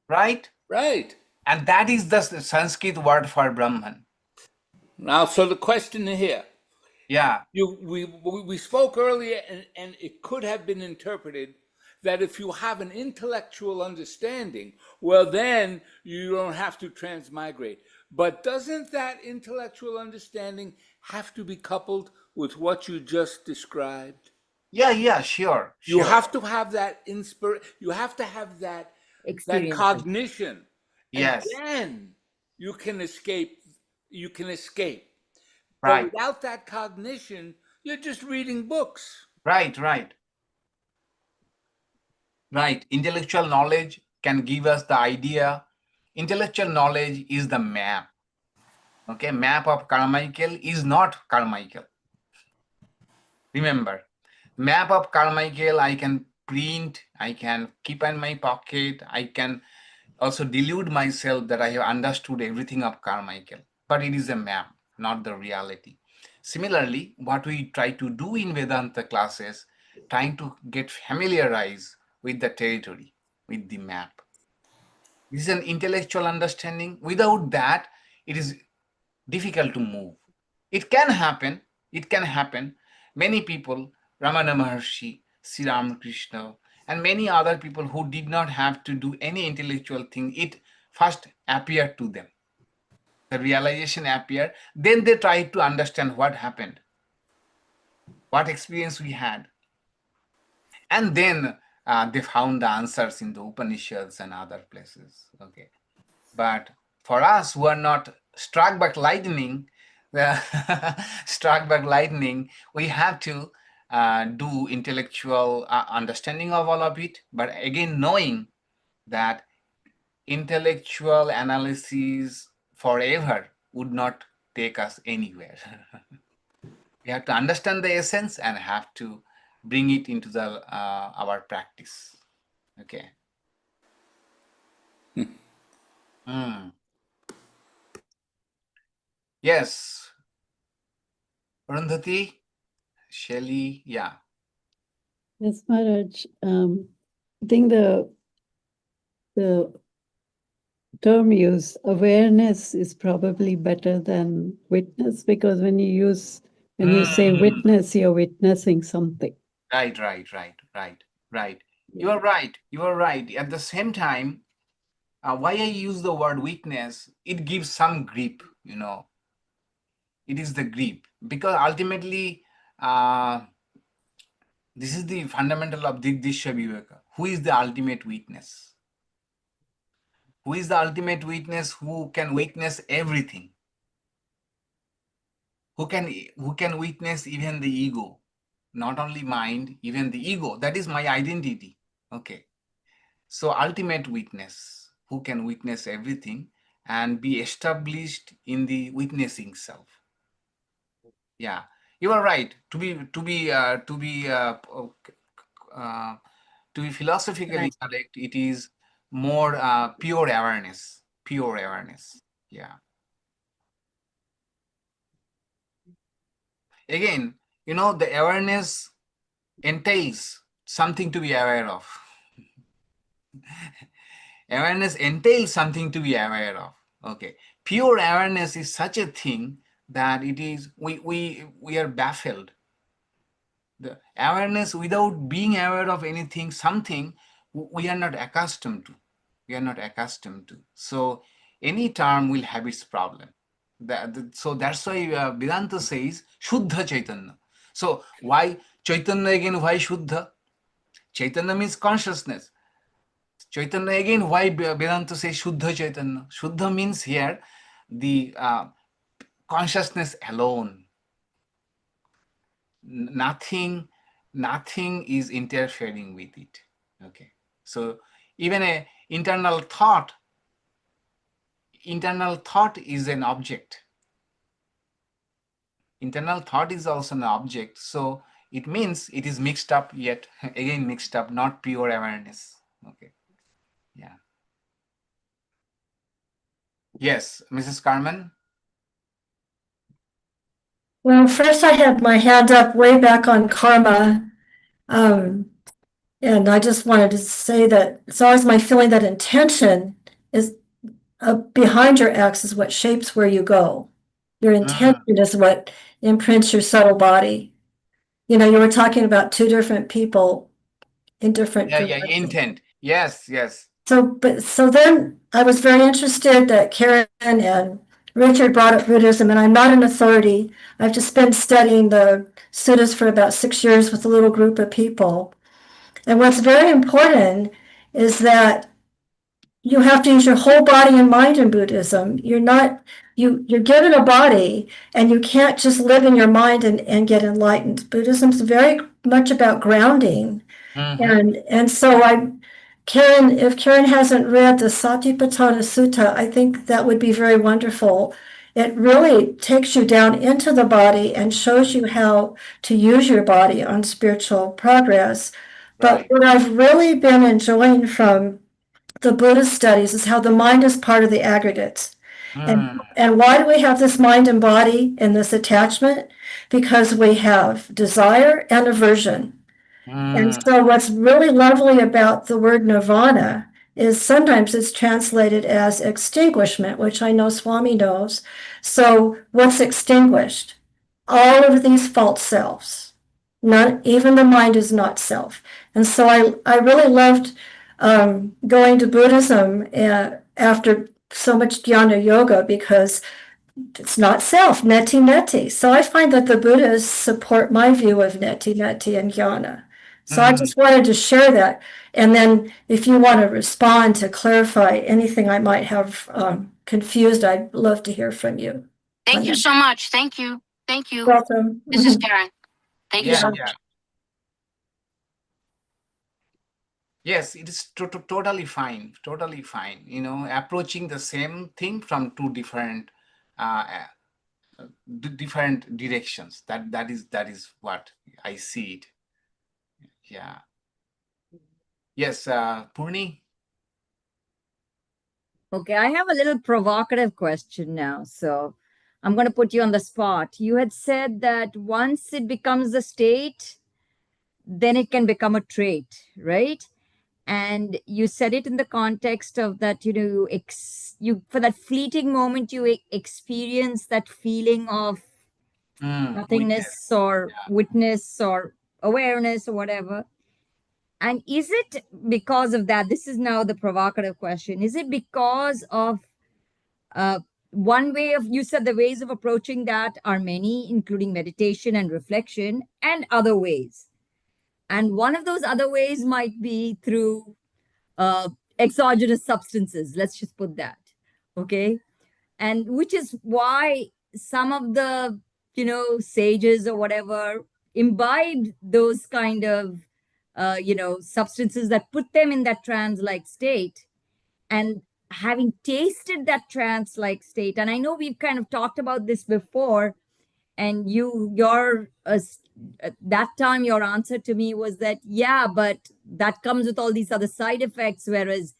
right? Right. And that is the Sanskrit word for Brahman. Now, so the question here. Yeah. We spoke earlier, and it could have been interpreted that if you have an intellectual understanding, well, then you don't have to transmigrate. But doesn't that intellectual understanding have to be coupled with what you just described? Yeah, sure. You have to have that you have to have that Experience. cognition. Yes. And then you can escape. Right. But without that cognition, you're just reading books. Right. Intellectual knowledge can give us the idea. Intellectual knowledge is the map. Okay, map of Carmichael is not Carmichael. Remember, map of Carmichael I can print, I can keep in my pocket, I can also delude myself that I have understood everything of Carmichael. But it is a map, not the reality. Similarly, what we try to do in Vedanta classes, trying to get familiarized with the territory, with the map. This is an intellectual understanding. Without that, it is difficult to move. It can happen. Many people, Ramana Maharshi, Sri Ramakrishna, and many other people who did not have to do any intellectual thing, it first appeared to them. The realization appeared. Then they tried to understand what happened, what experience we had. And then they found the answers in the Upanishads and other places. Okay, but for us who are not struck by lightning, we have to do intellectual understanding of all of it. But again, knowing that intellectual analysis forever would not take us anywhere. We have to understand the essence and have to bring it into the our practice. Okay. Yes. Arundhati, Shelly, yeah. Yes, Maharaj. I think the term used, awareness, is probably better than witness, because when you say witness, you're witnessing something. Right. You are right. At the same time, Why I use the word weakness, it gives some grip, you know. It is the grip, because ultimately, this is the fundamental of Digdishya Viveka. Who is the ultimate witness? Who is the ultimate witness who can witness everything? Who can witness even the ego? Not only mind, even the ego. That is my identity. Okay. So ultimate witness, who can witness everything and be established in the witnessing self. Yeah, you are right. To be philosophically correct, it is more pure awareness. Pure awareness. Yeah. Again, you know, the awareness entails something to be aware of. Awareness entails something to be aware of. Okay. Pure awareness is such a thing that it is, we are baffled. The awareness without being aware of anything, something we are not accustomed to. We are not accustomed to. So any term will have its problem. So that's why Vedanta says Shuddha Chaitanya. So why Chaitanya again? Why Shuddha? Chaitanya means consciousness. Chaitanya again, why Vedanta says Shuddha Chaitanya? Shuddha means here the consciousness alone. Nothing is interfering with it. Okay. So even a internal thought is an object. Internal thought is also an object. So it means it is mixed up, yet again mixed up, not pure awareness. Okay. Yeah. Yes, Mrs. Carmen. Well, first I had my hand up way back on karma. And I just wanted to say that it's always my feeling that intention is behind your acts is what shapes where you go. Your intention is what imprints your subtle body. You know, you were talking about two different people in different directions. Intent. Yes. So then I was very interested that Karen and Richard brought up Buddhism, and I'm not an authority. I've just been studying the suttas for about 6 years with a little group of people. And what's very important is that you have to use your whole body and mind in Buddhism. You're given a body, and you can't just live in your mind and get enlightened. Buddhism's very much about grounding. And so if Karen hasn't read the Satipatthana Sutta, I think that would be very wonderful. It really takes you down into the body and shows you how to use your body on spiritual progress. But what I've really been enjoying from the Buddhist studies is how the mind is part of the aggregates. And why do we have this mind and body and this attachment? Because we have desire and aversion. And so what's really lovely about the word nirvana is sometimes it's translated as extinguishment, which I know Swami knows. So what's extinguished? All of these false selves. Not even the mind is not self. And so I really loved going to Buddhism after so much jnana yoga, because it's not self, neti. So I find that the Buddhists support my view of neti and jnana. So I just wanted to share that. And then if you want to respond to clarify anything I might have confused, I'd love to hear from you. Thank you so much. Thank you. Welcome. This is Karen. Thank you so much. Yes, it is totally fine. Totally fine. You know, approaching the same thing from two different directions. That is what I see it. Yeah. Yes, Purni. Okay, I have a little provocative question now. So I'm going to put you on the spot. You had said that once it becomes a state, then it can become a trait, right? And you said it in the context of that, you know, you for that fleeting moment, you experience that feeling of nothingness or witness or awareness or whatever. And is it because of that? This is now the provocative question. Is it because of one way of, you said the ways of approaching that are many, including meditation and reflection, and other ways. And one of those other ways might be through exogenous substances. Let's just put that. Okay. And which is why some of the, sages or whatever imbibed those kind of, substances that put them in that trance like state. And having tasted that trance like state, and I know we've kind of talked about this before, and that time your answer to me was that, yeah, but that comes with all these other side effects, whereas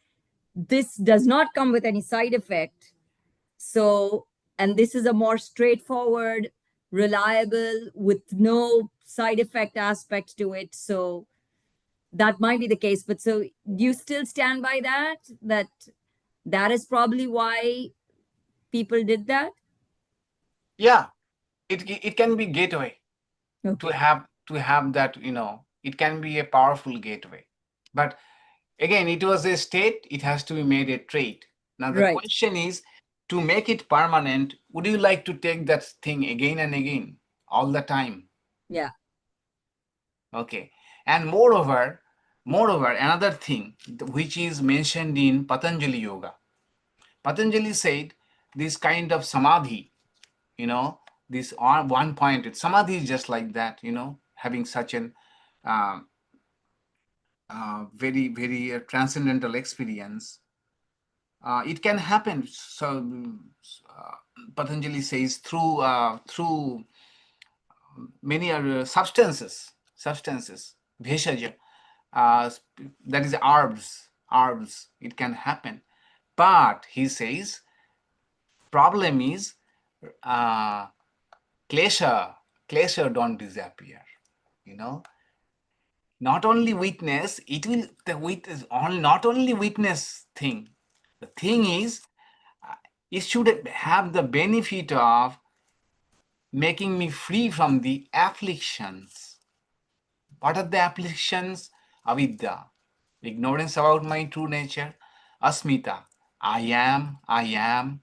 this does not come with any side effect. So, and this is a more straightforward, reliable, with no side effect aspect to it. So that might be the case. But so do you still stand by that is probably why people did that? Yeah, it can be gateway to Okay. have that, it can be a powerful gateway. But again, it was a state, it has to be made a trait. Now the Right. question is, to make it permanent, would you like to take that thing again and again all the time? Yeah. Okay. And moreover, another thing which is mentioned in Patanjali Yoga. Patanjali said this kind of samadhi, this on one point, samadhi is just like that, having such an very, very transcendental experience. It can happen. So Patanjali says through many other substances, bheshaja, that is herbs. It can happen, but he says problem is klesha don't disappear. Not only witness, it will not only witness thing. The thing is, it should have the benefit of making me free from the afflictions. What are the afflictions? Avidya, ignorance about my true nature. Asmita, I am.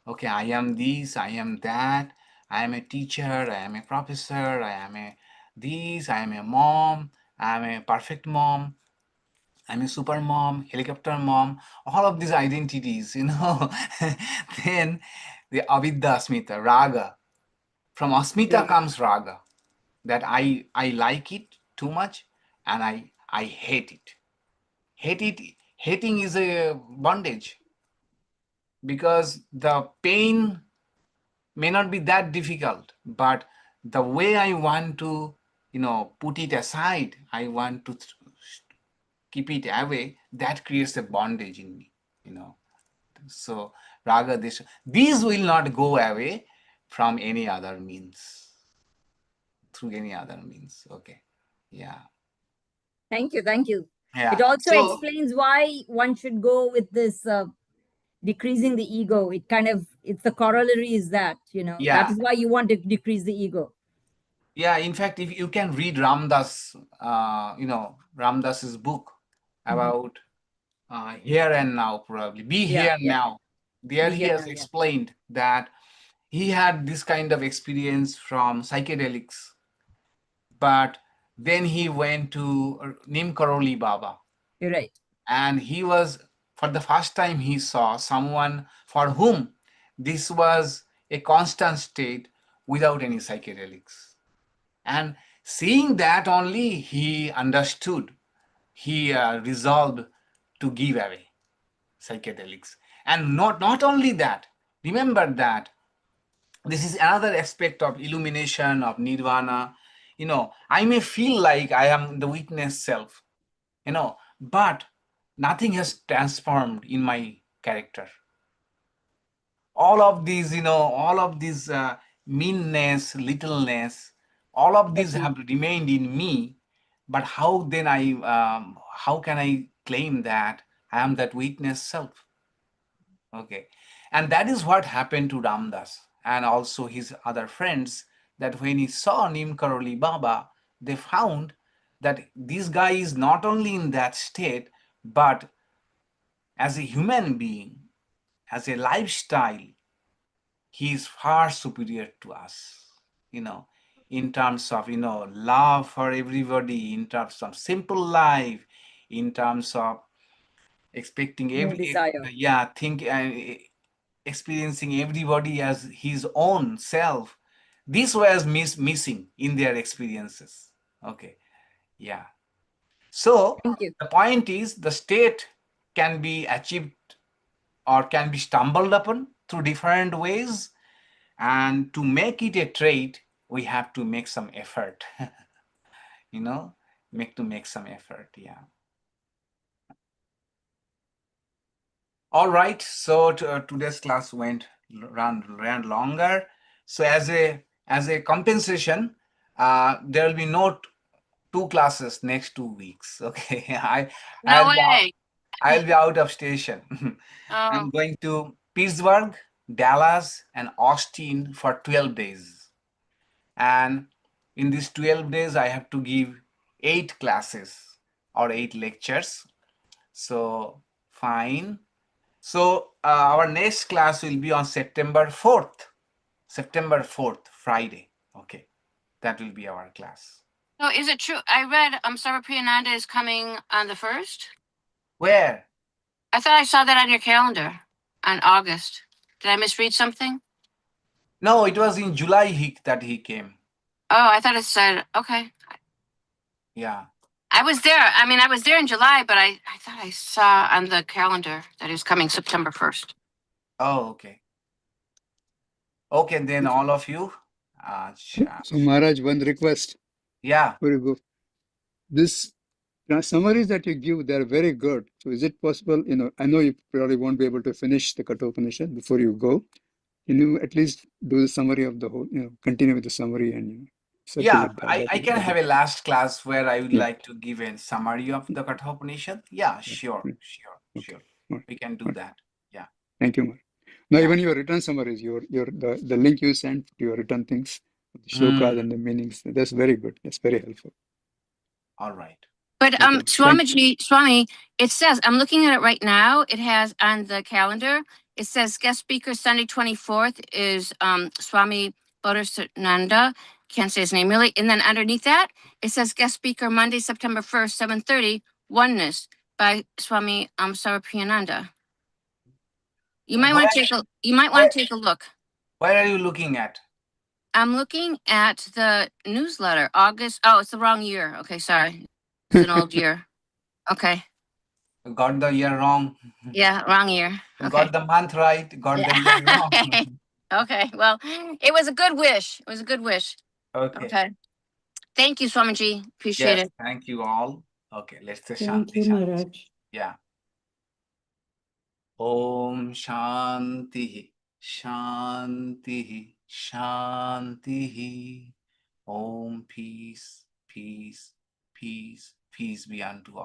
Okay, I am this, I am that. I am a teacher, I am a professor, I am a this, I am a mom, I am a perfect mom, I'm a super mom, helicopter mom, all of these identities, Then the avidya asmita, raga. From asmita comes raga, that I like it too much and I hate it. Hating is a bondage, because the pain may not be that difficult, but the way I want to, put it aside, I want to keep it away, that creates a bondage in me, So raga, these will not go away from any other means, through any other means. Okay. Yeah. Thank you. Yeah. It also So explains why one should go with this decreasing the ego. It's the corollary is that, that yeah. is why you want to decrease the ego. Yeah, in fact, if you can read Ramdas, Ramdas's book about here and now, probably be here now. There Be he here has now, yeah. explained that he had this kind of experience from psychedelics, but then he went to Nim Karoli Baba, You're right. and he was, for the first time, he saw someone for whom this was a constant state without any psychedelics. And seeing that only, he understood, he resolved to give away psychedelics. And not only that, remember that this is another aspect of illumination, of nirvana. I may feel like I am the witness self, but nothing has transformed in my character. All of these meanness, littleness, all of these have remained in me. But how then how can I claim that I am that witness self? Okay. And that is what happened to Ramdas and also his other friends, that when he saw Nim Karoli Baba, they found that this guy is not only in that state, but as a human being, as a lifestyle, he is far superior to us, in terms of, love for everybody, in terms of simple life, in terms of expecting No desire. experiencing everybody as his own self. This was missing in their experiences. Okay. Yeah. So Thank you. the point is, the state can be achieved or can be stumbled upon through different ways. And to make it a trait, we have to make some effort. Make some effort. Yeah. All right. So today's class ran longer. So as a compensation, there will be no two classes next 2 weeks. Okay. No way. I'll be out of station. I'm Oh, going to Pittsburgh, Dallas, and Austin for 12 days. And in these 12 days, I have to give 8 classes or 8 lectures. So fine. So our next class will be on September 4th. September 4th, Friday. Okay. That will be our class. so is it true? I read Sarvapriyananda is coming on the 1st. Where? I thought I saw that on your calendar on August. Did I misread something? No, it was in July that he came. Oh, I thought it said, okay. Yeah. I was there. I mean, I was there in July, but I thought I saw on the calendar that he was coming September 1st. Oh, okay. Okay, then all of you. So Maharaj, one request Yeah. before you go. This summaries that you give, they're very good. So is it possible, I know you probably won't be able to finish the Katha Upanishad before you go. Can you at least do the summary of the whole, continue with the summary and circulate that? I can have a last class where I would Yeah. like to give a summary of the Katha Upanishad. Yeah, sure. Okay. Right. We can do Right. that. Yeah. Thank you, Maharaj. Now, Yeah. even your written summaries, the link you sent to your written things, the shlokas and the meanings, that's very good. That's very helpful. All right. But Okay. Swami, it says, I'm looking at it right now. It has on the calendar, it says guest speaker Sunday 24th is Swami Bodhisattva. Can't say his name really. And then underneath that, it says guest speaker Monday, September 1st, 7:30, Oneness by Swami Sarvapriyananda. You might want to take a look. Where are you looking at? I'm looking at the newsletter, August. Oh, it's the wrong year. Okay, sorry. It's an old year. Okay. Got the year wrong. Yeah, wrong year. Okay. Got the month right. Got the year wrong. Okay. Well, it was a good wish. It was a good wish. Okay. Thank you, Swamiji. Appreciate Yes, it. thank you all. Okay, let's say Thank you, Shanti. Maharaj. Yeah. Om Shanti, Shanti, Shanti. Om peace, peace, peace, peace be unto all.